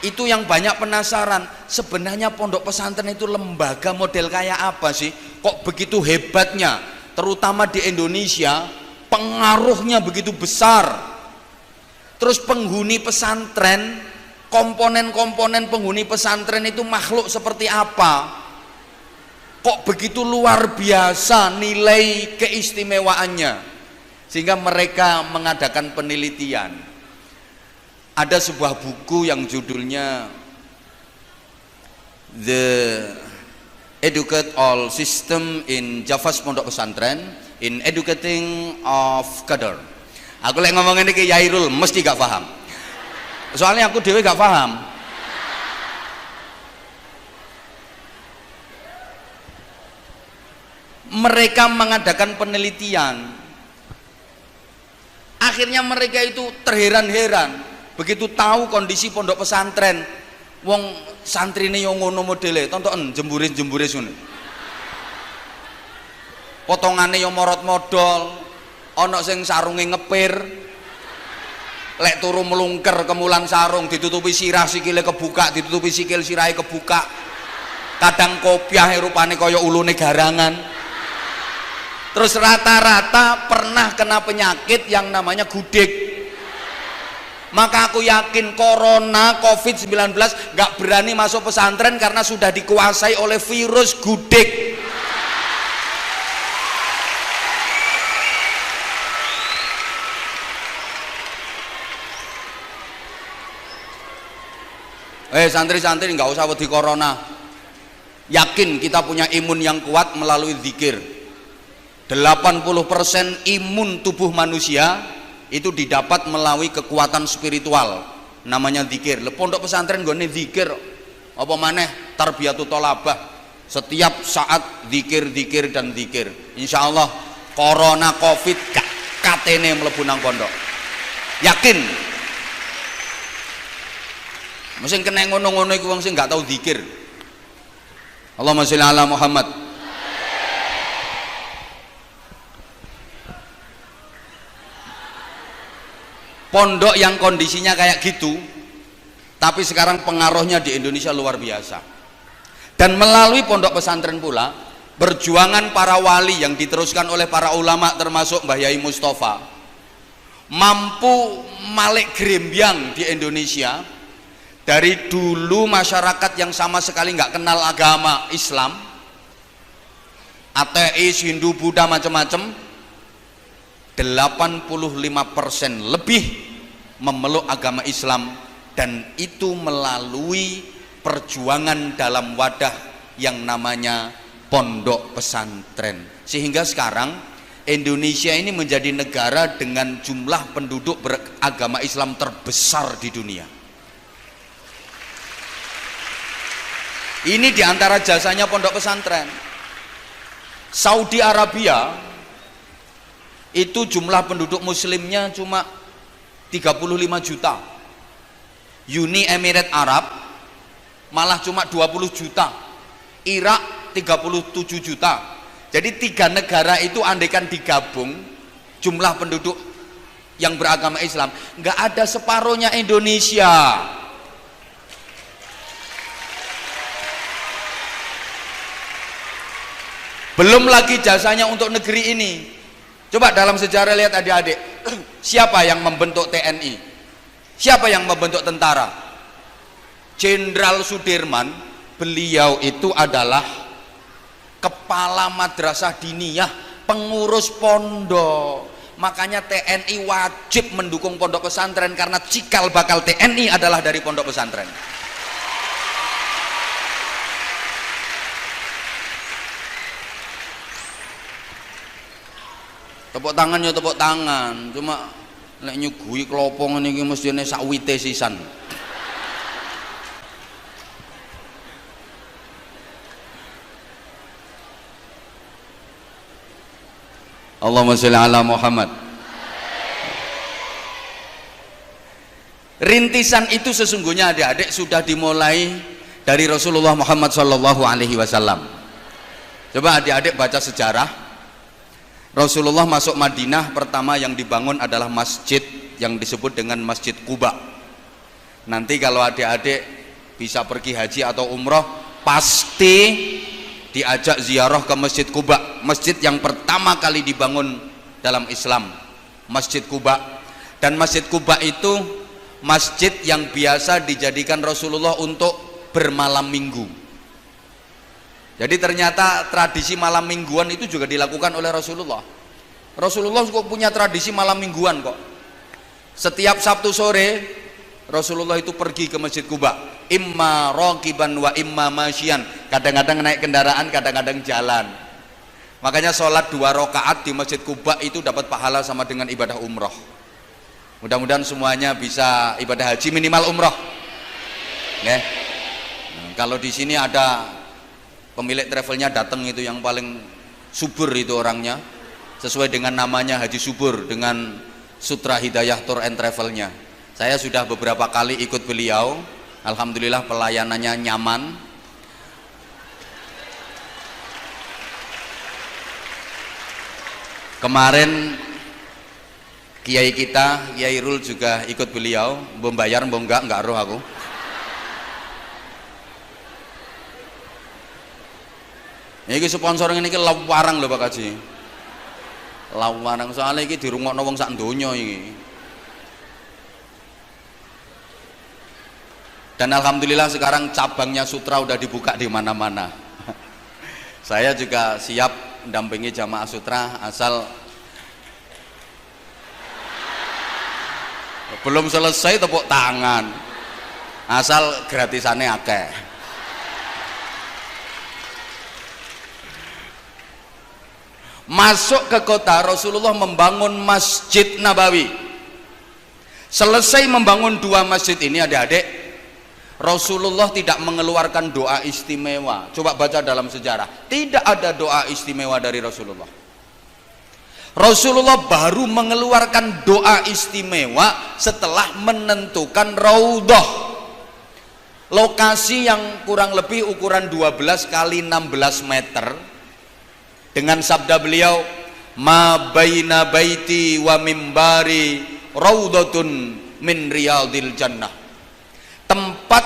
itu yang banyak penasaran, sebenarnya pondok pesantren itu lembaga model kayak apa sih? Kok begitu hebatnya, terutama di Indonesia, pengaruhnya begitu besar. Terus penghuni pesantren, komponen-komponen penghuni pesantren itu makhluk seperti apa? Kok begitu luar biasa nilai keistimewaannya, sehingga mereka mengadakan penelitian. Ada sebuah buku yang judulnya The Educate All System in Javas Pondok Pesantren in Educating of Qadar. Aku lagi ngomongin ini ke Yairul mesti gak paham, soalnya aku dewe gak paham. Mereka mengadakan penelitian, akhirnya mereka itu terheran-heran begitu tahu kondisi pondok pesantren. Wong santrine yo ngono modele, tonton jembure-jembure ngono. Potongane yo morot modol, ana sing sarunge ngepir. Lek turu melungker kemulan sarung, ditutupi sirah sikile kebuka, ditutupi sikil sirahe kebuka. Kadang kopiah rupane kaya ulune garangan. Terus rata-rata pernah kena penyakit yang namanya gudeg. Maka aku yakin corona COVID-19 gak berani masuk pesantren karena sudah dikuasai oleh virus gudeg. Santri-santri nggak usah wedi corona. Yakin kita punya imun yang kuat melalui zikir. 80% imun tubuh manusia itu didapat melalui kekuatan spiritual, namanya zikir. Pondok pesantren gone zikir apa maneh tarbiyatut thalabah, setiap saat zikir dan zikir. Insya Allah corona covid gak katene mlebu nang pondok, yakin. Mesti kena ngono-ngono iku wong sing gak tau zikir. Allahumma sholli ala Muhammad. Pondok yang kondisinya kayak gitu, tapi sekarang pengaruhnya di Indonesia luar biasa. Dan melalui pondok pesantren pula perjuangan para wali yang diteruskan oleh para ulama termasuk Mbah Yai Mustafa mampu malik grembyang di Indonesia. Dari dulu masyarakat yang sama sekali nggak kenal agama Islam, ateis, Hindu, Buddha, macam-macam, 85% lebih memeluk agama Islam, dan itu melalui perjuangan dalam wadah yang namanya pondok pesantren. Sehingga sekarang Indonesia ini menjadi negara dengan jumlah penduduk beragama Islam terbesar di dunia. Ini diantara jasanya pondok pesantren. Saudi Arabia itu jumlah penduduk muslimnya cuma 35 juta. Uni Emirat Arab malah cuma 20 juta. Irak 37 juta. Jadi 3 negara itu andaikan digabung jumlah penduduk yang beragama Islam, nggak ada separuhnya Indonesia. Belum lagi jasanya untuk negeri ini. Coba dalam sejarah lihat adik-adik, siapa yang membentuk TNI? Siapa yang membentuk tentara? Jenderal Sudirman. Beliau itu adalah kepala madrasah diniyah, pengurus pondok. Makanya TNI wajib mendukung pondok pesantren, karena cikal bakal TNI adalah dari pondok pesantren. Tepuk tangan ya tepuk tangan, cuma nek nyugui kelopong ini mestine sak wite sisan. Allahumma sholli ala Muhammad. Rintisan itu sesungguhnya adik-adik sudah dimulai dari Rasulullah Muhammad sallallahu alaihi wasallam. Coba adik-adik baca sejarah. Rasulullah masuk Madinah, pertama yang dibangun adalah masjid yang disebut dengan Masjid Quba. Nanti kalau adik-adik bisa pergi haji atau umroh, pasti diajak ziarah ke Masjid Quba, masjid yang pertama kali dibangun dalam Islam, Masjid Quba. Dan Masjid Quba itu masjid yang biasa dijadikan Rasulullah untuk bermalam minggu. Jadi ternyata tradisi malam mingguan itu juga dilakukan oleh Rasulullah. Rasulullah kok punya tradisi malam mingguan kok. Setiap Sabtu sore Rasulullah itu pergi ke Masjid Quba, imma raqiban wa imma masyian. Kadang-kadang naik kendaraan, kadang-kadang jalan. Makanya sholat 2 rakaat di Masjid Quba itu dapat pahala sama dengan ibadah umroh. Mudah-mudahan semuanya bisa ibadah haji minimal umroh. Nah, kalau di sini ada pemilik travelnya datang itu yang paling subur itu orangnya, sesuai dengan namanya Haji Subur dengan Sutra Hidayah Tour and Travelnya. Saya sudah beberapa kali ikut beliau, alhamdulillah pelayanannya nyaman. Kemarin kiai kita, Kiai Rul juga ikut beliau, membayar enggak roh aku. Ini sponsor ini lawarang lho Pak Kaji. Lawarang soalnya ini dirungokno wong sak donya ini. Dan alhamdulillah sekarang cabangnya Sutra udah dibuka di mana-mana. Saya juga siap mendampingi jamaah Sutra, asal belum selesai tepuk tangan, asal gratisannya akeh. Masuk ke kota, Rasulullah membangun Masjid Nabawi. Selesai membangun 2 masjid ini adik-adik, Rasulullah tidak mengeluarkan doa istimewa. Coba baca dalam sejarah, tidak ada doa istimewa dari Rasulullah. Rasulullah baru mengeluarkan doa istimewa setelah menentukan raudhah, lokasi yang kurang lebih ukuran 12 kali 16 meter, dengan sabda beliau, ma baina baiti wa mimbari raudhatun min riyadil jannah. Tempat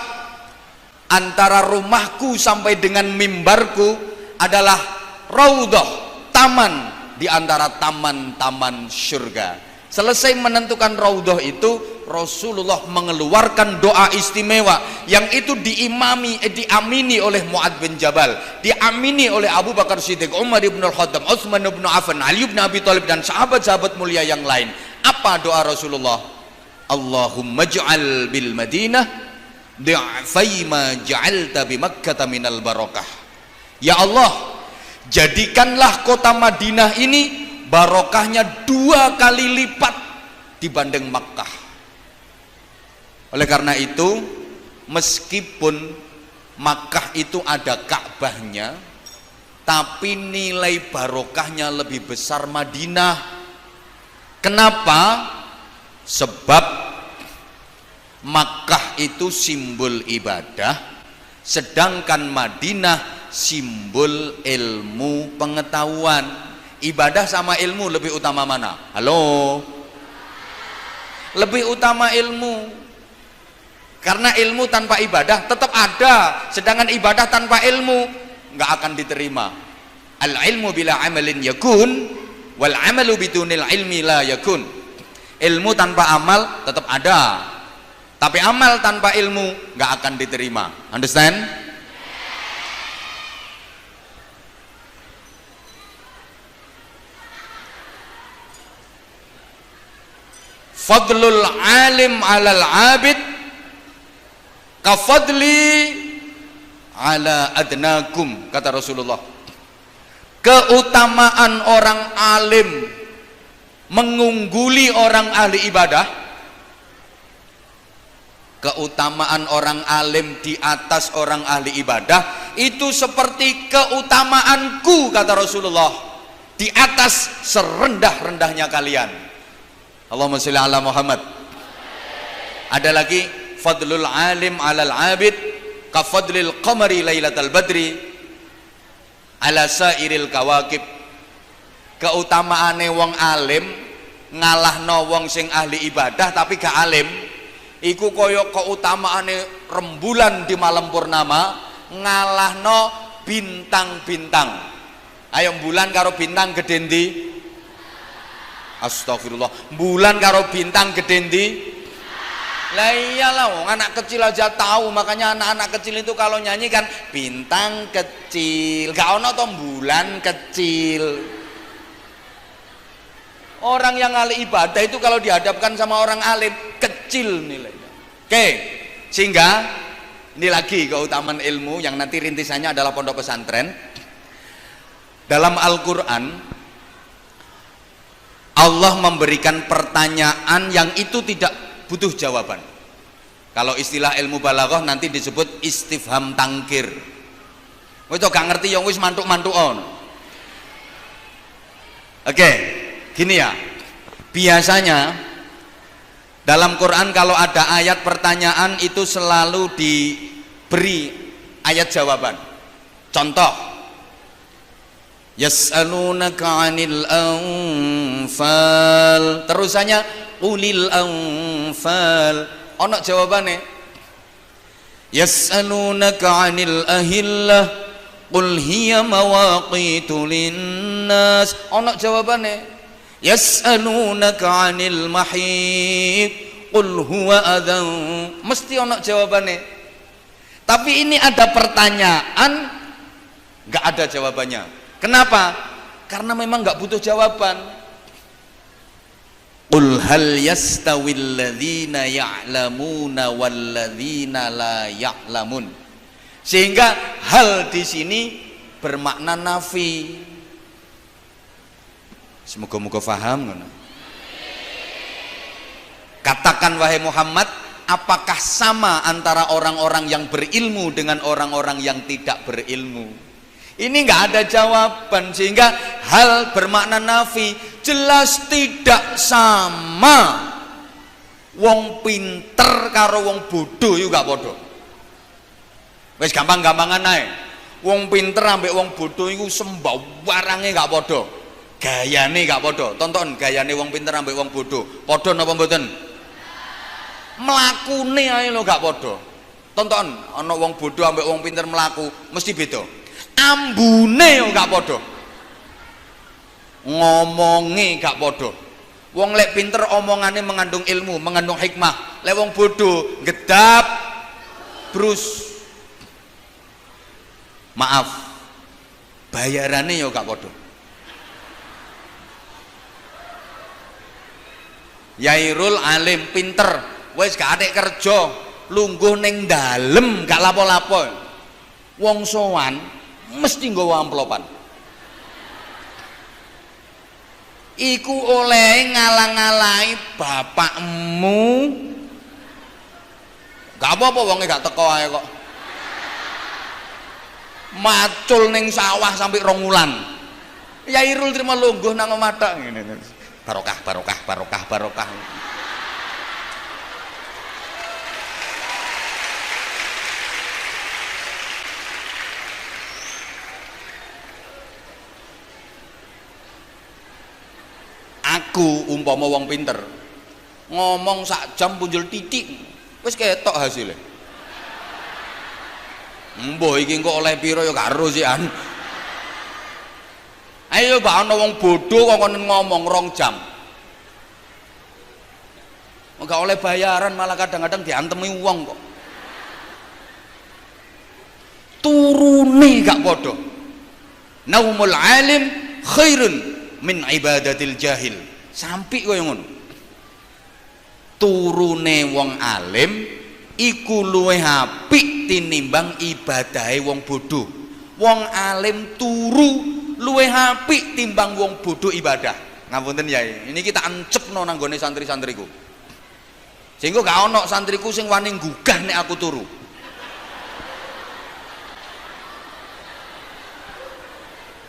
antara rumahku sampai dengan mimbarku adalah raudhah, taman di antara taman-taman surga. Selesai menentukan raudhah itu, Rasulullah mengeluarkan doa istimewa yang itu diamini oleh Mu'adz bin Jabal, diamini oleh Abu Bakar Siddiq, Umar ibn al-Khattab, Utsman ibn Affan, Ali ibn Abi Thalib dan sahabat-sahabat mulia yang lain. Apa doa Rasulullah? Allahumma ij'al bil Madinah di'fai ma ja'alta bi Makkah minal barakah. Ya Allah, jadikanlah kota Madinah ini barokahnya 2 kali lipat dibanding Makkah. Oleh karena itu, meskipun Makkah itu ada Ka'bahnya, tapi nilai barokahnya lebih besar Madinah. Kenapa? Sebab Makkah itu simbol ibadah, sedangkan Madinah simbol ilmu pengetahuan. Ibadah sama ilmu lebih utama mana? Halo? Lebih utama ilmu. Karena ilmu tanpa ibadah tetap ada, sedangkan ibadah tanpa ilmu nggak akan diterima. Al ilmu bila amalin yakun, wal amalu bidunil ilmi la yakun. Ilmu tanpa amal tetap ada, tapi amal tanpa ilmu nggak akan diterima. Understand? Fadlul alim alal abid kafadli ala adnakum, kata Rasulullah. Keutamaan orang alim mengungguli orang ahli ibadah, keutamaan orang alim di atas orang ahli ibadah itu seperti keutamaanku, kata Rasulullah, di atas serendah-rendahnya kalian. Allahumma sholli ala Muhammad. Ada lagi, fadlul alim alal abid ka fadlil qamari lailatal badri ala sairil kawakib. Keutamaane wong alim ngalahno wong sing ahli ibadah tapi gak alim iku kaya keutamaane rembulan di malam purnama ngalahno bintang-bintang. Ayo bulan karo bintang gede ndi? Astagfirullah. Bulan karo bintang gede ndi? Lah iyalah, wong anak kecil aja tahu. Makanya anak-anak kecil itu kalau nyanyi kan bintang kecil, gak ono toh bulan kecil. Orang yang ahli ibadah itu kalau dihadapkan sama orang alim kecil nilainya. Oke, sehingga ini lagi keutamaan ilmu yang nanti rintisannya adalah pondok pesantren. Dalam Al-Quran Allah memberikan pertanyaan yang itu tidak butuh jawaban. Kalau istilah ilmu balaghah nanti disebut istifham tangkir. Wis gak ngerti yang wis mantuk-mantukon. Oke, gini ya. Biasanya dalam Quran kalau ada ayat pertanyaan itu selalu diberi ayat jawaban. Contoh, yas'alunaka 'anil anfal, terusannya qulil anfal, ono jawabane. Yas'alunaka 'anil ahillah qul hiya mawaqitu linnas, ono jawabane. Yas'alunaka 'anil mahid qul huwa adhan, mesti ono jawabane. Tapi ini ada pertanyaan gak ada jawabannya. Kenapa? Karena memang nggak butuh jawaban. Qul hal yastawil ladzina ya'lamuna wal ladzina la ya'lamun. Sehingga hal di sini bermakna nafi. Semoga-moga paham. Katakan wahai Muhammad, apakah sama antara orang-orang yang berilmu dengan orang-orang yang tidak berilmu? Ini nggak ada jawaban, sehingga hal bermakna nafi. Jelas tidak sama. Wong pinter karo wong bodoh yuk gak bodoh. Wes gampang-gampangan ae. Wong pinter ambek wong bodoh iku sembawarange gak bodoh. Gayane gak bodoh. Tonton gayane wong pinter ambek wong bodoh. Podo napa mboten? Mlakune ae lho gak bodoh. Tonton ana wong bodoh ambek wong pinter mlaku mesti beda. Ambune yo gak podo. ngomongi gak podo. Wong lek pinter omongane mengandung ilmu, mengandung hikmah. Lek wong bodoh gedap brus. Maaf, bayarannya ya gak podo. Yairul alim pinter, wis gak adek kerja, lungguh ning dalem gak lapo-lapo. Wong sowan mesti nggawa amplopan. Iku oleh ngalang-alangi bapakmu. Gak apa-apa wonge gak teko ae kok. Macul ning sawah sampai 2 wulan. Yairul terima lungguh nang omah tok ngene. Barokah, barokah, barokah, barokah. Aku umpama wong pinter ngomong sak jam punjul titik wis ketok hasilnya. Mbah iki kok oleh piro ya gak ero sih an. Ayo bak ana wong bodoh kok ngomong 2 jam. Enggak oleh bayaran malah kadang-kadang diantemi wong kok. Turune gak podo. Naumul alim khairun min ibadatil jahil. Sampai kaya ngono. Turune wong alim iku luwih apik tinimbang ibadahe wong bodoh. Wong alim turu luwih apik timbang wong bodoh ibadah. Ngapunten Yai, ini kita ancepno nang gone santri-santriku. Sehingga gak ono santriku sing wani gugah nek aku turu.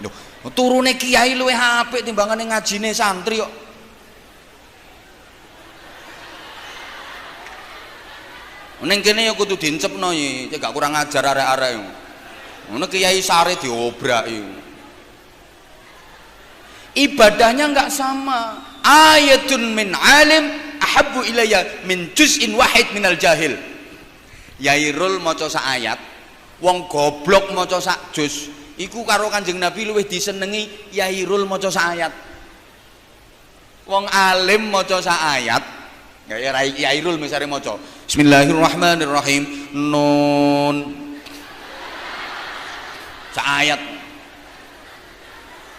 Loh, turune kiai luwih apik timbangane ngajine santri kok. Ning kene ya kudu dincepno iki, gak kurang ajar arek-arek. Ngono kiai sare diobraki. Ibadahnya nggak sama. Ayatun min alim ahabbu ilayya min juz'in wahid minal jahil. Yairul maca sak ayat, wong goblok maca sak juz. Iku karo Kanjeng Nabi luwih disenengi Yairul maca sak ayat. Wong alim maca sak ayat, ya Yairul misale maca Bismillahirrahmanirrahim Nun sak ayat.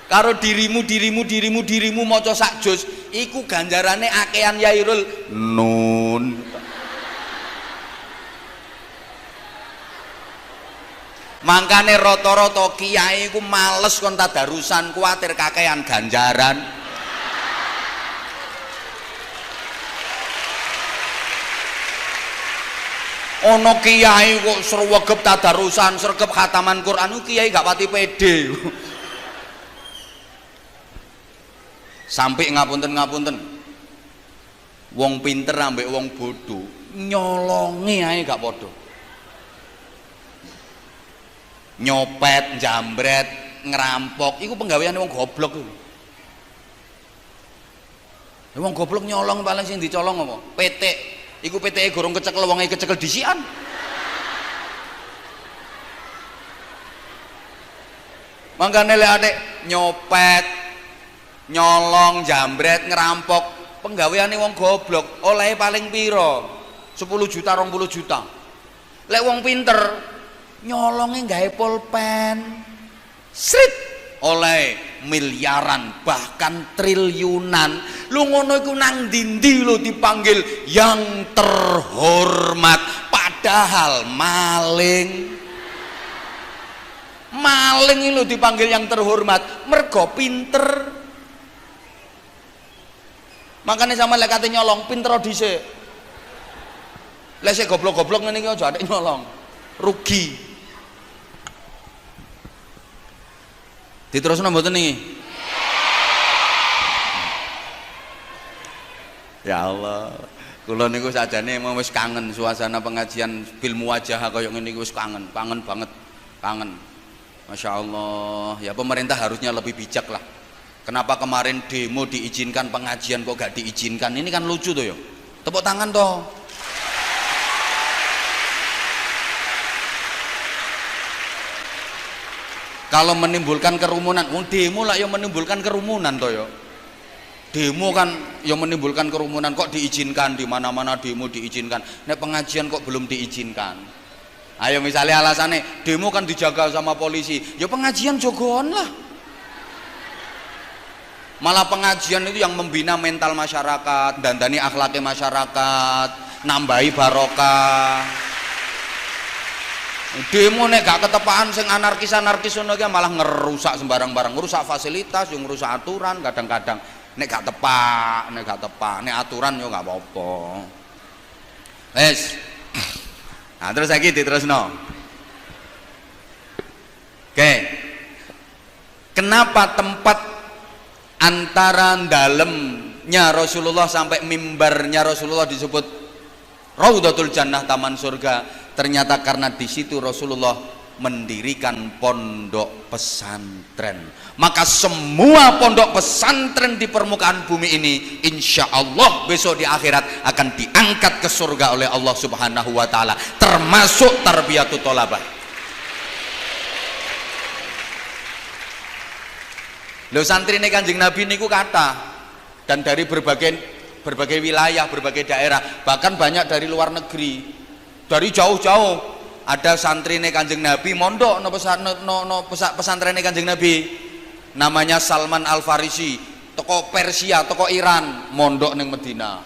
Karo dirimu maca sak juz iku ganjarane akehan Yairul Nun. Mangkane rata-rata kiai iku males kon tadarusan, kuwatir kakehan ganjaran. Ono kiai kok sregep tadarusan, sregep khataman Quran, kiai gak pati pede. Sampai ngapunten wong pinter ambek wong bodoh nyolongi ae gak podo. Nyopet, jambret, ngerampok iku penggaweane wong goblok iku. Wong goblok nyolong paling sing dicolong apa? PT. Iku PT-e gorong kecekel wonge kecekel disian. Mangkane lek adek nyopet, nyolong, jambret, ngerampok penggaweane wong goblok oleh paling piro 10 juta 20 juta. Lek wong pinter nyolonge gawe pulpen srit oleh miliaran bahkan triliunan. Lu ngono iku nang dindi lo dipanggil yang terhormat padahal maling lo dipanggil yang terhormat mergo pinter. Makanya sama lek kate nyolong pinter dhisik. Lek sik goblok-goblok ngene iki aja atik nyolong. Rugi. Diterusno mboten niki? Ya Allah. Kula niku sajane emang wis kangen suasana pengajian bil muwajahah kaya ngene iki wis kangen banget. Kangen. Masya Allah. Ya pemerintah harusnya lebih bijak lah. Kenapa kemarin demo diizinkan, pengajian kok gak diizinkan? Ini kan lucu tuh ya. Tepuk tangan toh. kalau menimbulkan kerumunan. Wong demo lah yang menimbulkan kerumunan toh ya. Demo kan yang menimbulkan kerumunan, kok diizinkan di mana-mana demo diizinkan. Nek pengajian kok belum diizinkan. Ayo misalnya alasannya demo kan dijaga sama polisi, ya pengajian jogoan lah. Malah pengajian itu yang membina mental masyarakat, dandani akhlaknya masyarakat, nambahi barokah. Demo nek gak ketepaan sing anarkis ngono ki malah ngerusak sembarang barang, ngerusak fasilitas, yang ngerusak aturan kadang-kadang. Nek gak tepak, nek aturan yo gak apa-apa. Wes. Nah, terus lagi diterusno. Oke. Kenapa tempat antara dalemnya Rasulullah sampai mimbarnya Rasulullah disebut Raudhatul Jannah, taman surga? Ternyata karena di situ Rasulullah mendirikan pondok pesantren. Maka semua pondok pesantren di permukaan bumi ini insya Allah besok di akhirat akan diangkat ke surga oleh Allah Subhanahu wa ta'ala, termasuk tarbiyatut thalabah. Lho, santri ini Kanjeng Nabi niku kata, dan dari berbagai wilayah, berbagai daerah, bahkan banyak dari luar negeri, dari jauh-jauh. Ada santri ini Kanjeng Nabi mondok pesantren ini Kanjeng Nabi, namanya Salman Al Farisi, toko Persia, toko Iran, mondok ning Medina.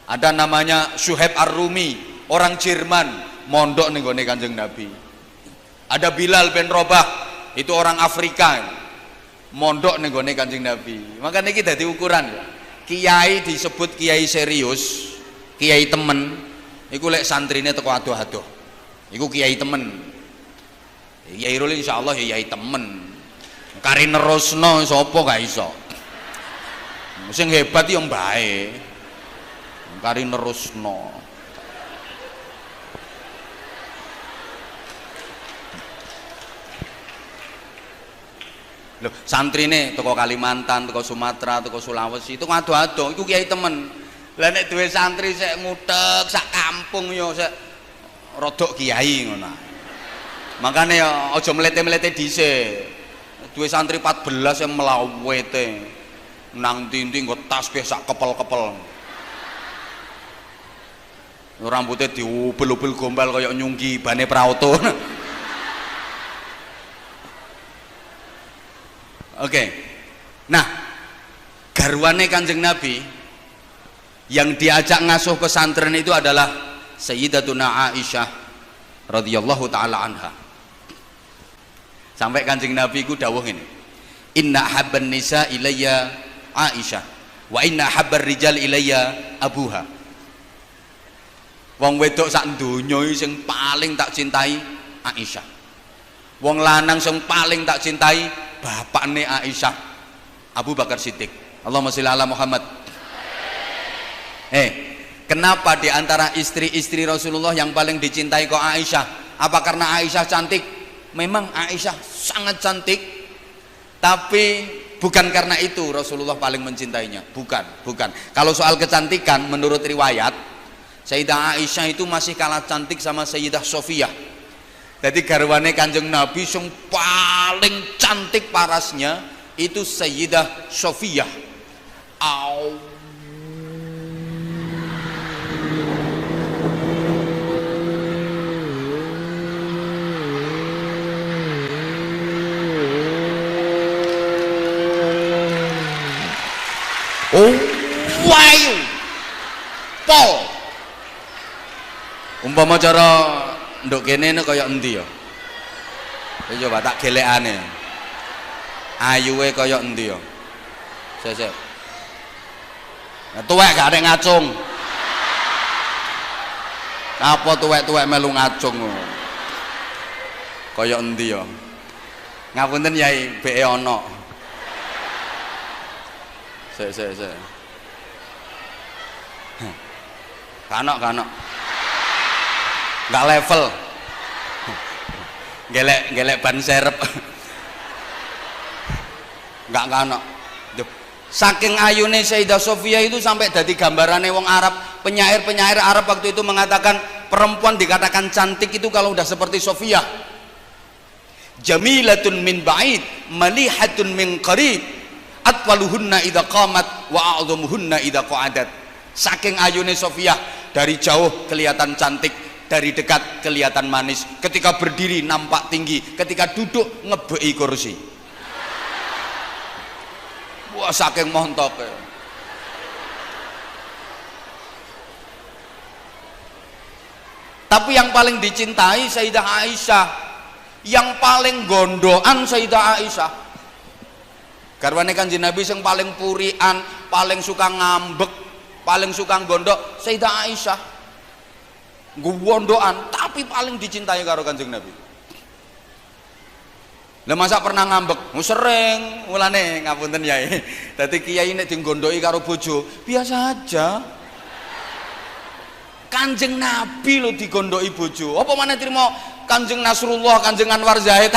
Ada namanya Suhaib Ar-Rumi, orang Jerman, mondok ning gone Kanjeng Nabi. Ada Bilal bin Rabah, itu orang Afrika, mondok ning gone Kanjeng Nabi. Maka niki dadi ukuran ya. Kiai disebut kiai serius, kiai temen, iku lek santrine teko adoh-adoh. Iku kiai temen. Kiai Rul insyaallah ya kiai temen. Kari nerusno sapa gak iso. Sing hebat yo mbae. Kari nerusno. Loh, santrine teko Kalimantan, teko Sumatera, teko Sulawesi, itu ado-ado, iku kiai temen. Lah nek duwe santri sik ngutek sak kampung yo sik rodok kiai ngono. Makane ya aja mlete-mlete dhisik. Duwe santri 14 yang melawete. Nang tinting nggo tasbih sak kepel-kepel. Rambutnya diubel-ubel gombal kaya nyunggi bane prauto. Oke. Nah, garwane Kanjeng Nabi yang diajak ngasuh pesantren itu adalah Sayyidatuna Aisyah radhiyallahu taala anha. Sampai Kanjeng Nabi ku dawuh ngene, inna habban nisa ilayya Aisyah wa inna habbar rijal ilayya abuha. Wong wedok sak donya sing paling tak cintai Aisyah. Wong lanang sing paling tak cintai bapakne Aisyah, Abu Bakar Siddiq. Allahumma sholli ala Muhammad. Kenapa di antara istri-istri Rasulullah yang paling dicintai kok Aisyah? Apa karena Aisyah cantik? Memang Aisyah sangat cantik, tapi bukan karena itu Rasulullah paling mencintainya. Bukan. Kalau soal kecantikan, menurut riwayat, Sayyidah Aisyah itu masih kalah cantik sama Sayyidah Sofiyah. Jadi garwane Kanjeng Nabi yang paling cantik parasnya itu Sayyidah Sofiyah. Wayu pol umpama cara nduk kene kaya endi ya? Coba tak gelekane. Ayuwe kaya endi ya? Sik. Tuwek gak ada ngacung. Apa tuwek-tuwek melu ngacung? Kaya endi ya? Ngapunten Yai, beke ana. Sik. Kanok. Enggak level. Gelek ban serep. Enggak kanok. Saking ayune Sayyidah Sofiyah itu sampai dadi gambarane wong Arab. Penyair Arab waktu itu mengatakan perempuan dikatakan cantik itu kalau udah seperti Sofiyah. jamilatun min ba'id malihatun min qarib atwaluhunna idza qamat wa a'dhamuhunna idza qa'adat. Saking ayune Sofiyah, dari jauh kelihatan cantik, dari dekat kelihatan manis, ketika berdiri nampak tinggi, ketika duduk ngebeki kursi. Wah, saking montoke. Tapi yang paling dicintai Sayyidah Aisyah, yang paling gondoan Sayyidah Aisyah. Garwane Kanjeng Nabi yang paling purian, paling suka ngambek, paling suka gondok Sayyidah Aisyah. Gondoan tapi paling dicintai karo Kanjeng Nabi. Lah masa pernah ngambek? Sering, mulane ngapunten Yai. Dadi kiai nek digondhoki karo bojo, biasa aja. Kanjeng Nabi lo digondhoki bojo. Apa maneh trimo Kanjeng Nasrullah, Kanjeng Anwar Zahid.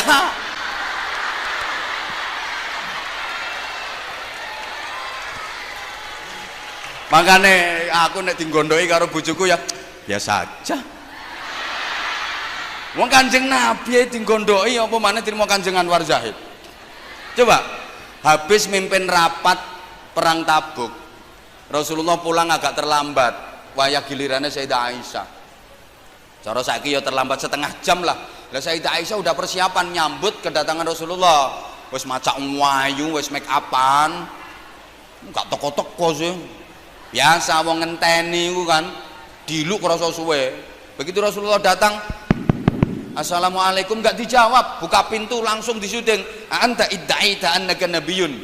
Makane aku nek digondhoki karo bojoku ya biasa aja. Wong Kanjeng Nabi digondhoki apa maneh trimo Kanjeng Anwar Zahid. Coba habis mimpin rapat perang Tabuk. Rasulullah pulang agak terlambat. Wayah gilirannya Sayyidah Aisyah. Cara saiki ya terlambat setengah jam lah. Lah Sayyidah Aisyah udah persiapan nyambut kedatangan Rasulullah. Wis macak wayu, wis make upan. Enggak teko-teko sih. Biasa wong ngenteni iku kan diluk krasa suwe. Begitu Rasulullah datang, Assalamualaikum, enggak dijawab, buka pintu langsung disyuting. Anta iddaita annaka nabiyyun.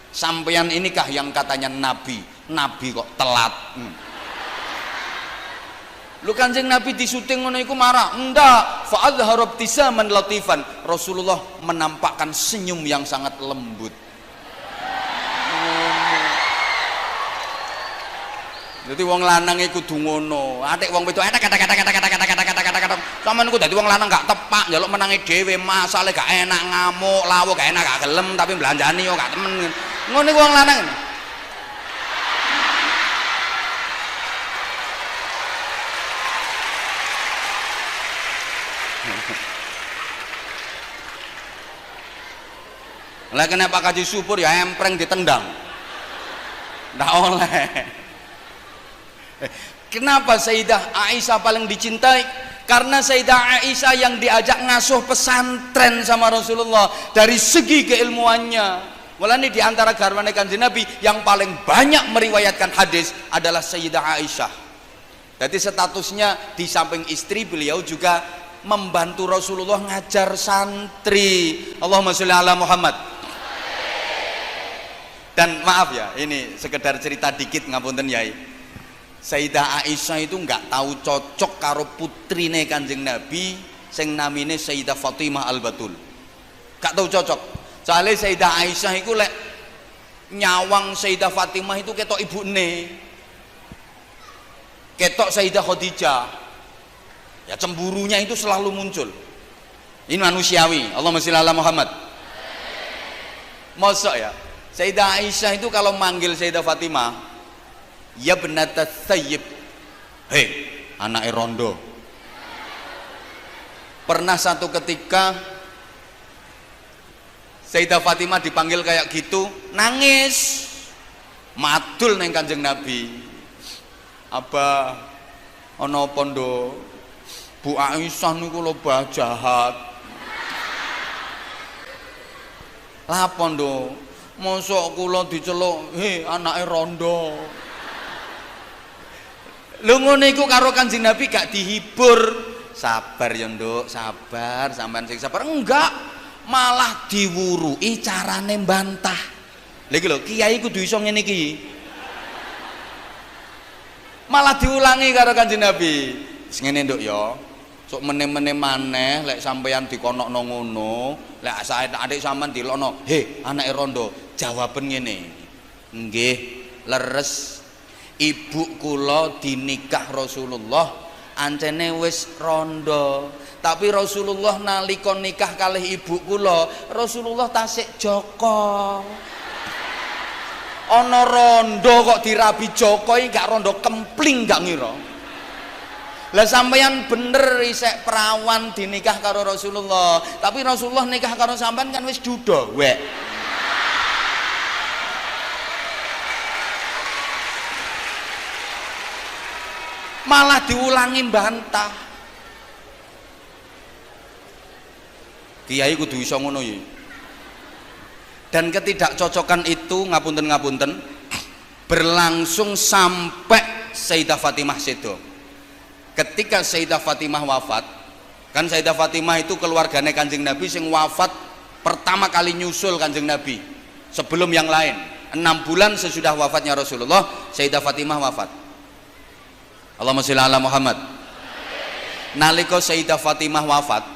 Sampeyan inikah yang katanya nabi? Nabi kok telat. Lu Kanjeng Nabi disuting ngono iku marah. Enggak, fa azhara ibtisaman latifan. Rasulullah menampakkan senyum yang sangat lembut. Jadi wong lanang iku kudu ngono. Atik wong wedok kata. Sampeyan iku dadi wong lanang gak tepak, njaluk menangi dhewe, masale gak enak ngamuk, lawuh gak enak gak gelem, tapi belanjani yo gak temen. Ngono iku wong lanang. Lah kenapa kaji subur ya empreng ditendang. Ndak oleh. Kenapa Sayyidah Aisyah paling dicintai? Karena Sayyidah Aisyah yang diajak ngasuh pesantren sama Rasulullah dari segi keilmuannya. Mulane di antara garwane Kanjeng Nabi yang paling banyak meriwayatkan hadis adalah Sayyidah Aisyah. Jadi statusnya di samping istri, beliau juga membantu Rasulullah ngajar santri. Allahumma sholli ala Muhammad. Dan maaf ya, ini sekedar cerita dikit ngapunten Yai. Sayyidah Aisyah itu nggak tahu cocok karo putrine Kanjeng Nabi sing namine Sayyidah Fatimah Al-Batul. Gak tahu cocok. Soalnya Sayyidah Aisyah itu lek nyawang Sayyidah Fatimah itu ketok ibune. Ketok Sayyidah Khadijah. Ya cemburunya itu selalu muncul. Ini manusiawi. Allahumma sholli ala Muhammad. Mosok ya. Sayyidah Aisyah itu kalau manggil Sayyidah Fatimah, ya benatat sayyib, hei anak rondo. Pernah satu ketika Sayyidah Fatimah dipanggil kayak gitu, nangis madul neng Kanjeng Nabi. Apa ana pondo Bu Aisyah niku lho bah jahat. Lah pondo mosok kula diceluk he anake rondo. Lho ngono iku karo Kanjeng Nabi gak dihibur. Sabar ya Nduk, sabar, sampean sing sabar. Enggak, malah diwurui carane mbantah. Lha iki lho, kiai kudu iso ngene iki. Malah diulangi karo Kanjeng Nabi. Wis ngene Nduk ya. Sok meneh-meneh maneh lek sampeyan dikonokno ngono, lek adik sampean dilokno, he anake rondo, jawaben ngene. Nggih, leres. Ibu kula dinikah Rasulullah ancene wis rondo. Tapi Rasulullah nalika nikah kalih ibu kula, Rasulullah tasik Joko. Ana rondo kok dirabi Joko iki gak rondo kempling gak ngira. Lah sampeyan bener isek perawan dinikah karo Rasulullah, tapi Rasulullah nikah karo sampean kan wis duda wek. Malah diulangi bantah. Kiai kudu iso ngono ya. Dan ketidakcocokan itu ngapunten berlangsung sampai Sayyidah Fatimah sedo. Ketika Sayyidah Fatimah wafat, kan Sayyidah Fatimah itu keluarganya Kanjeng Nabi sing wafat pertama kali nyusul Kanjeng Nabi sebelum yang lain. 6 bulan sesudah wafatnya Rasulullah, Sayyidah Fatimah wafat. Allahumma sholli ala Muhammad. Nalika Sayyidah Fatimah wafat,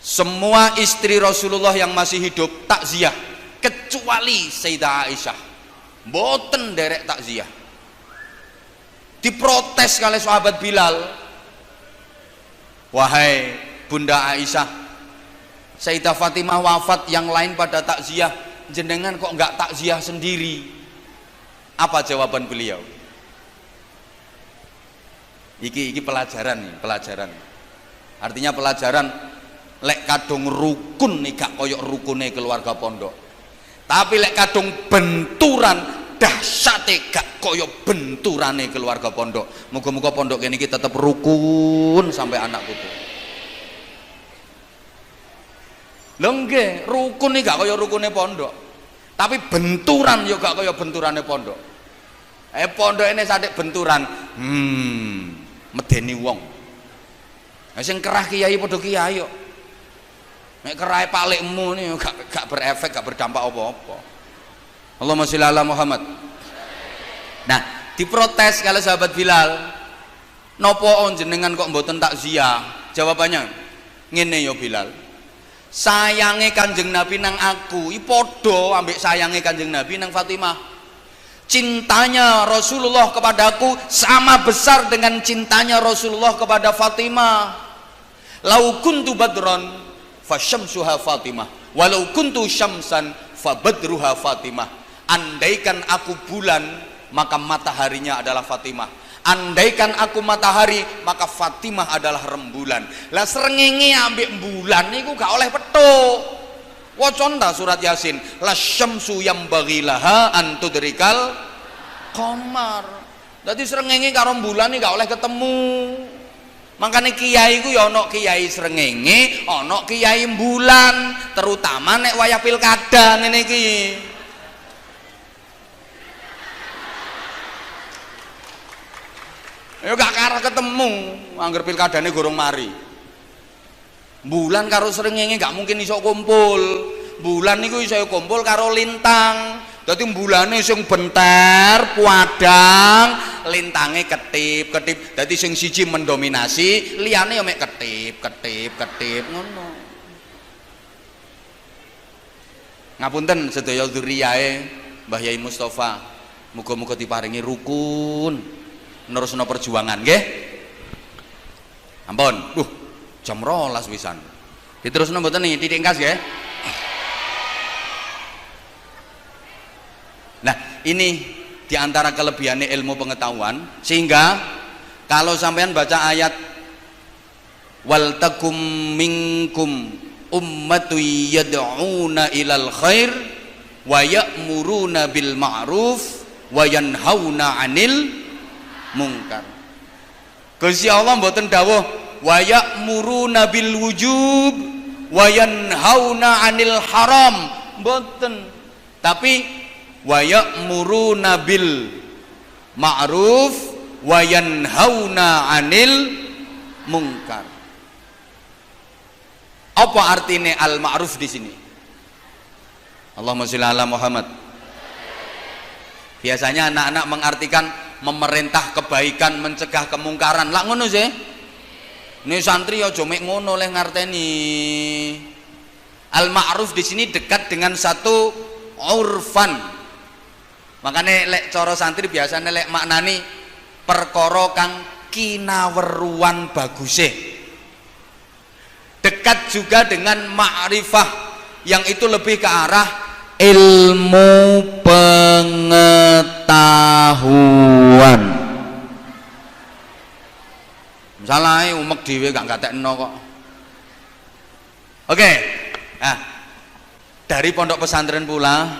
semua istri Rasulullah yang masih hidup takziah kecuali Sayyidah Aisyah. Mboten derek takziah. Diprotes oleh sahabat Bilal. Wahai Bunda Aisyah, Sayyidah Fatimah wafat, yang lain pada takziah, jenengan kok enggak takziah sendiri? Apa jawaban beliau? Iki pelajaran nih, pelajaran. Artinya pelajaran, lek kadung rukun nih gak koyok rukune keluarga pondok. Tapi lek kadung benturan dahsyate gak koyok benturane keluarga pondok. Muga-muga pondok ini kita tetap rukun sampai anak putu. Lho nggih, rukun nih gak koyok rukune pondok. Tapi benturan yo gak koyok benturane pondok. Pondok ini sadek benturan, medeni wong. Sing kerah kiai padha kiai kok. Nek kerahe palikmu nih gak berefek, gak berdampak apa-apa. Allahumma sholli ala Muhammad. Nah, diprotes kalau sahabat Bilal, nopo jenengan kok mboten takziah? Jawabannya ngene ya Bilal. Sayange Kanjeng Nabi nang aku, iki padha ambek sayange Kanjeng Nabi nang Fatimah. Cintanya Rasulullah kepadaku sama besar dengan cintanya Rasulullah kepada Fatimah. Lau kuntu badron fasyamsuha Fatimah, walau kuntu syamsan fabadruha Fatimah. Andaikan aku bulan, maka mataharinya adalah Fatimah. Andaikan aku matahari, maka Fatimah adalah rembulan. Lah srengenge ambek bulan niku gak oleh petuk. Waconda surat Yasin, la syamsu yambaghi laha an tudrikal qamar. Dadi srengenge karo bulan iki gak oleh ketemu. Makanya kiai ku ya ana kiai srengenge, ana kiai bulan, terutama nek wayah pilkada ngene iki. Ya gak karah ketemu, angger pilkadane gorong mari. Bulan karo srengenge gak mungkin iso kumpul. Bulan niku iso kumpul karo lintang. Dadi bulane sing benter, puadang, lintange ketip-ketip. Dadi sing siji mendominasi, liyane ya mek ketip ngono. Ngapunten sedaya dzuriyae Mbah Yai Mustofa. Muga-muga diparingi rukun nerusno perjuangan nggih. Ampun. Jam 12 wisan. Diterusno mboten nih titik engkas nggih. Nah, ini diantara kelebihannya ilmu pengetahuan, sehingga kalau sampean baca ayat wal takum minkum ummatu yad'una ilal khair wa ya'muruna bil ma'ruf wa yanhauna 'anil munkar. Gusti Allah mboten dawuh wa ya'muruna bil wujub wa yanhauna 'anil haram, mboten. Tapi wa ya'muruna bil ma'ruf wa yanhauna 'anil munkar. Apa artinya al ma'ruf di sini? Allahumma sholli ala Muhammad. Biasanya anak-anak mengartikan memerintah kebaikan, mencegah kemungkaran. Lah ngono sih. Ini santri aja mek ngono leh ngarteni. Al ma'ruf di sini dekat dengan satu urfan. Makanya lek cara santri biasanya lek maknani perkara kang kinaweruan baguse. Dekat juga dengan ma'rifah yang itu lebih ke arah ilmu pengetahuan. Salah umek dhewe gak ngatekno kok. Oke. Nah, dari pondok pesantren pula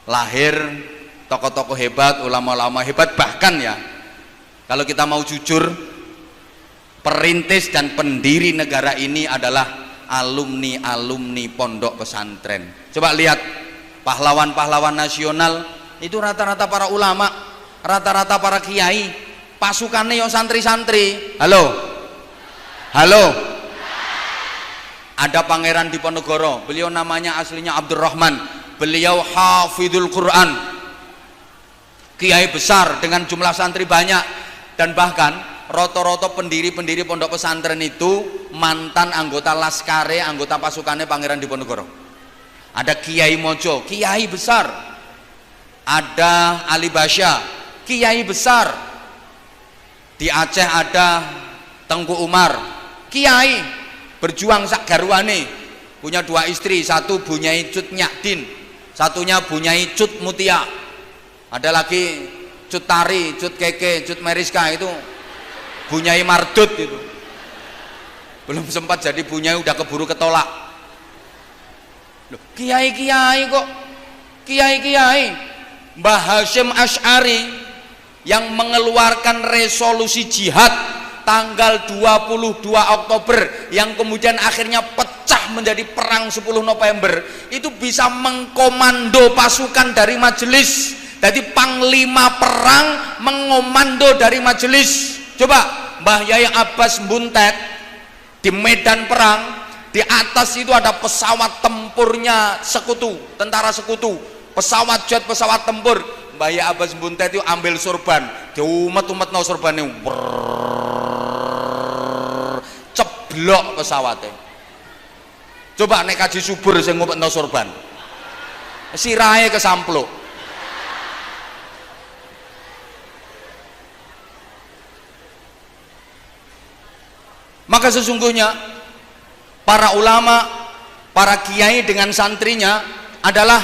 lahir tokoh-tokoh hebat, ulama-ulama hebat, bahkan ya kalau kita mau jujur, perintis dan pendiri negara ini adalah alumni pondok pesantren. Coba lihat pahlawan-pahlawan nasional itu rata-rata para ulama, rata-rata para kiai, pasukannya yang santri-santri. Halo ada Pangeran Diponegoro, beliau namanya aslinya Abdurrahman, beliau hafidhul Quran, kiai besar dengan jumlah santri banyak, dan bahkan roto-roto pendiri-pendiri pondok pesantren itu mantan anggota laskare, anggota pasukannya Pangeran Diponegoro. Ada Kiai Mojo, kiai besar. Ada Ali Basya, kiai besar. Di Aceh ada Tengku Umar, kiai berjuang sak garwane, punya 2 istri, satu Bunyai Cut Nyakdin, satunya Bunyai Cut Mutia. Ada lagi Cut Tari, Cut Keke, Cut Meriska, itu Bunyai Mardut itu. Belum sempat jadi Bunyai udah keburu ketolak. Loh, kiai-kiai kok, kiai-kiai. Mbah Hasyim Asy'ari yang mengeluarkan resolusi jihad tanggal 22 Oktober yang kemudian akhirnya pecah menjadi perang 10 November, itu bisa mengkomando pasukan dari majelis. Jadi panglima perang mengomando dari majelis. Coba Mbah Yai Abbas Buntet di medan perang, di atas itu ada pesawat tempurnya sekutu, tentara sekutu, pesawat jet, pesawat tempur. Mbah Yai Abbas Buntet itu ambil sorban, diumet-umet no sorbannya, ceblok pesawatnya. Coba nek kaji subur sing ngumpet no sorban, sirahe kesampluk. Maka sesungguhnya para ulama, para kiai dengan santrinya adalah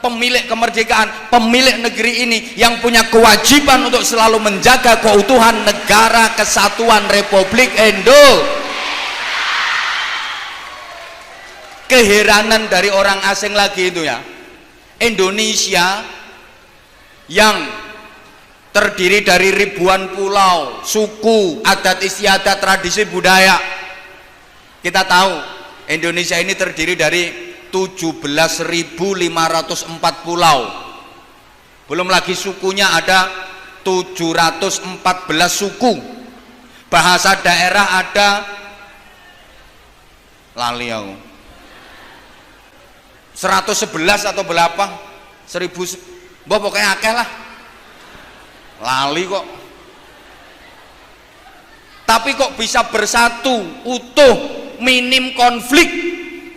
pemilik kemerdekaan, pemilik negeri ini yang punya kewajiban untuk selalu menjaga keutuhan negara kesatuan Republik Indonesia. Keheranan dari orang asing lagi itu ya, Indonesia yang terdiri dari ribuan pulau, suku, adat istiadat, tradisi, budaya. Kita tahu Indonesia ini terdiri dari 17.504 pulau. Belum lagi sukunya ada 714 suku. Bahasa daerah ada lali aku. 111 atau berapa? 1000, pokoknya akeh lah. Lali kok. Tapi kok bisa bersatu, utuh, minim konflik?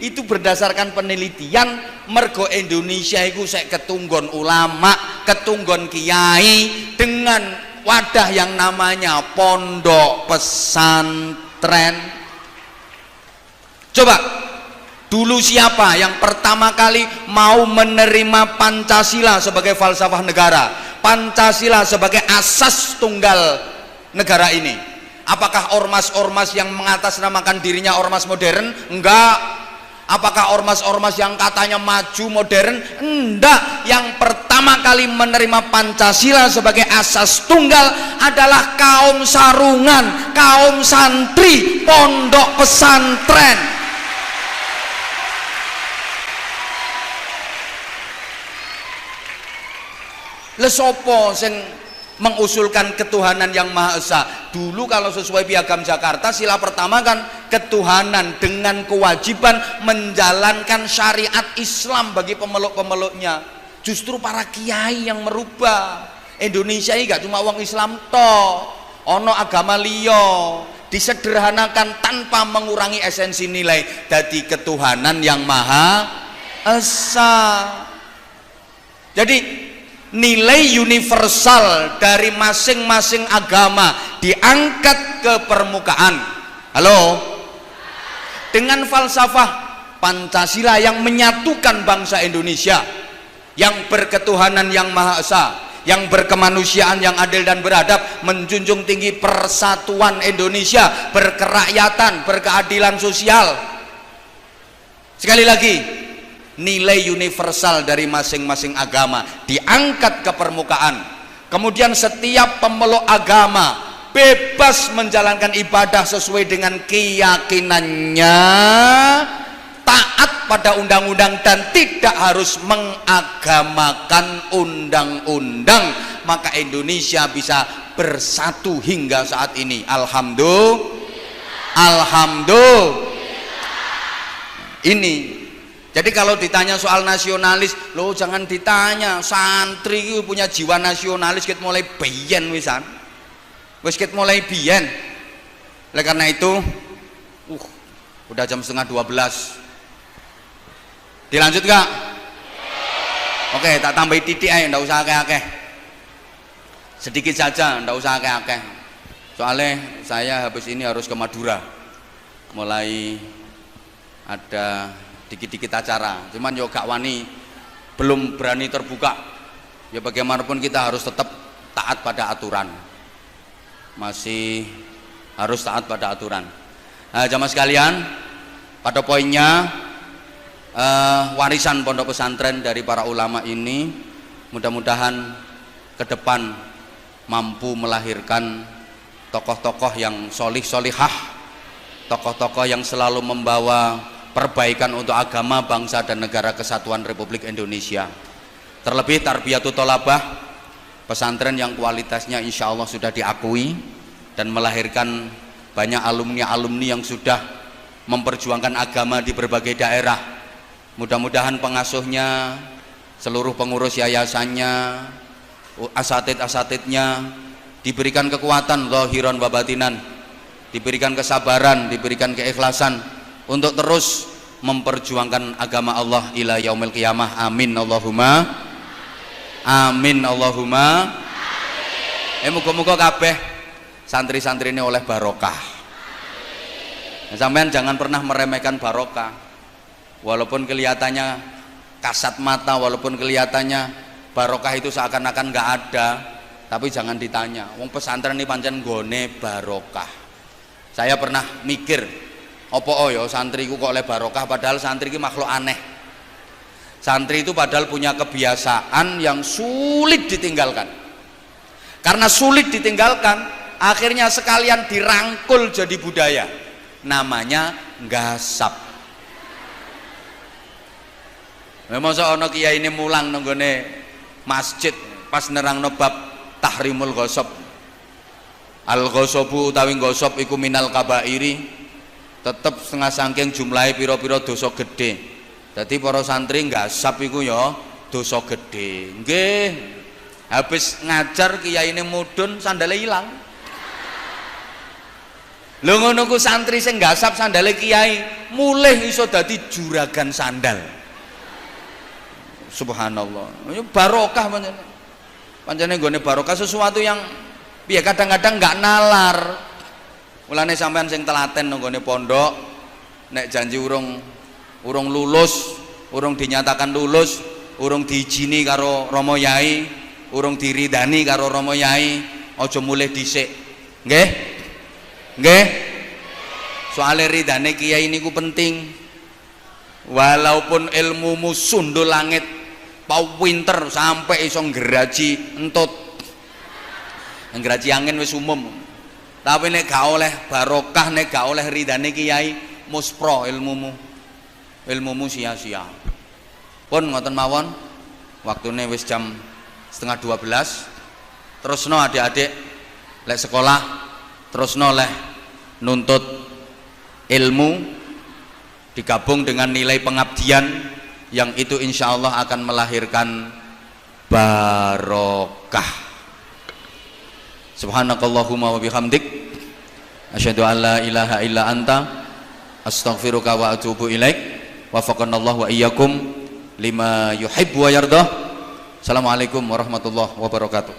Itu berdasarkan penelitian. Mergo Indonesia itu sek ketunggon ulama, ketunggon kiai dengan wadah yang namanya pondok pesantren. Coba dulu siapa yang pertama kali mau menerima Pancasila sebagai falsafah negara, Pancasila sebagai asas tunggal negara ini? Apakah ormas-ormas yang mengatasnamakan dirinya ormas modern? Enggak. Apakah ormas-ormas yang katanya maju modern? Enggak. Yang pertama kali menerima Pancasila sebagai asas tunggal adalah kaum sarungan, kaum santri, pondok pesantren. Lesopo sing mengusulkan ketuhanan yang Maha Esa? Dulu kalau sesuai Piagam Jakarta, sila pertama kan ketuhanan dengan kewajiban menjalankan syariat Islam bagi pemeluk-pemeluknya. Justru para kiai yang merubah. Indonesia ini gak cuma wong Islam toh, ono agama liya, disederhanakan tanpa mengurangi esensi nilai. Jadi ketuhanan yang Maha Esa. Jadi nilai universal dari masing-masing agama diangkat ke permukaan. Halo? Dengan falsafah Pancasila yang menyatukan bangsa Indonesia, yang berketuhanan yang Maha Esa, yang berkemanusiaan, yang adil dan beradab, menjunjung tinggi persatuan Indonesia, berkerakyatan, berkeadilan sosial. Sekali lagi, nilai universal dari masing-masing agama diangkat ke permukaan. Kemudian setiap pemeluk agama bebas menjalankan ibadah sesuai dengan keyakinannya, taat pada undang-undang dan tidak harus mengagamakan undang-undang. Maka Indonesia bisa bersatu hingga saat ini. Alhamdulillah. Ini. Jadi kalau ditanya soal nasionalis, lo jangan ditanya. Santri itu punya jiwa nasionalis ket mulai biyen wisan. Wis ket mulai biyen. Oleh karena itu, udah jam setengah 12. Dilanjut gak? Oke, tak tambahin titik aja, ndak usah akeh-akeh. Sedikit saja, ndak usah akeh-akeh. Soalnya saya habis ini harus ke Madura. Mulai ada dikit-dikit acara, cuman yo gak wani, belum berani terbuka. Ya bagaimanapun kita harus tetap taat pada aturan, masih harus taat pada aturan. Nah, jamaah sekalian, pada poinnya warisan pondok pesantren dari para ulama ini mudah-mudahan ke depan mampu melahirkan tokoh-tokoh yang solih-solihah, tokoh-tokoh yang selalu membawa perbaikan untuk agama, bangsa dan negara kesatuan Republik Indonesia. Terlebih Tarbiyatut Thalabah, pesantren yang kualitasnya insya Allah sudah diakui dan melahirkan banyak alumni-alumni yang sudah memperjuangkan agama di berbagai daerah. Mudah-mudahan pengasuhnya, seluruh pengurus yayasannya, asatid-asatidnya diberikan kekuatan zahiran wa batinan, diberikan kesabaran, diberikan keikhlasan untuk terus memperjuangkan agama Allah ila yaumil qiyamah. Amin Allahumma amin Allahumma amin. Muga-muga kabeh santri-santri ini oleh barokah. Sampean jangan pernah meremehkan barokah, walaupun kelihatannya kasat mata, walaupun kelihatannya barokah itu seakan-akan nggak ada, tapi jangan ditanya, wong pesantren ini pancen nggone barokah. Saya pernah mikir, opo yo santriku kok oleh barokah, padahal santri itu makhluk aneh. Santri itu padahal punya kebiasaan yang sulit ditinggalkan. Karena sulit ditinggalkan, akhirnya sekalian dirangkul jadi budaya. Namanya nggasap. Masa ono kiai ini mulang nenggone masjid pas nerangno bab tahrimul ghasab. Al ghasabu utawi ghasab iku minal kabairi. Tetep setengah sangking jumlahe pira-pira dosa gede. Dadi para santri nggasap iku ya dosa gede. Nggih. Habis ngajar kiyaine mudhun sandale ilang. Lho ngono ku santri sing nggasap sandale kiai mulih iso dadi juragan sandal. Subhanallah. Barokah pancene. Pancene nggone barokah sesuatu yang piye kadang-kadang enggak nalar. Mulane sampean sing telaten nenggone pondok, nek janji urung lulus, urung dinyatakan lulus, urung diijini karo Romo Yai, urung diridani karo Romo Yai, aja mulih dhisik. Nggih? Nggih? Soale ridane kiai niku penting. Walaupun ilmumu sundul langit, pinter sampai iso nggeraji entut. Nggeraji angin wis umum. Tapi nek gak oleh barokah, nek gak oleh ridane kiai, muspro ilmumu sia-sia. Pun ngoten mawon, waktune wis jam setengah 12. Terusno adik-adik lek sekolah, terusno leh nuntut ilmu digabung dengan nilai pengabdian yang itu insya Allah akan melahirkan barokah. Subhanakallahumma wa bihamdik asyhadu an la ilaha illa anta astaghfiruka wa atubu ilaik. Wafaqanallahu wa iyyakum lima yuhibbu wa yardah. Assalamualaikum warahmatullahi wabarakatuh.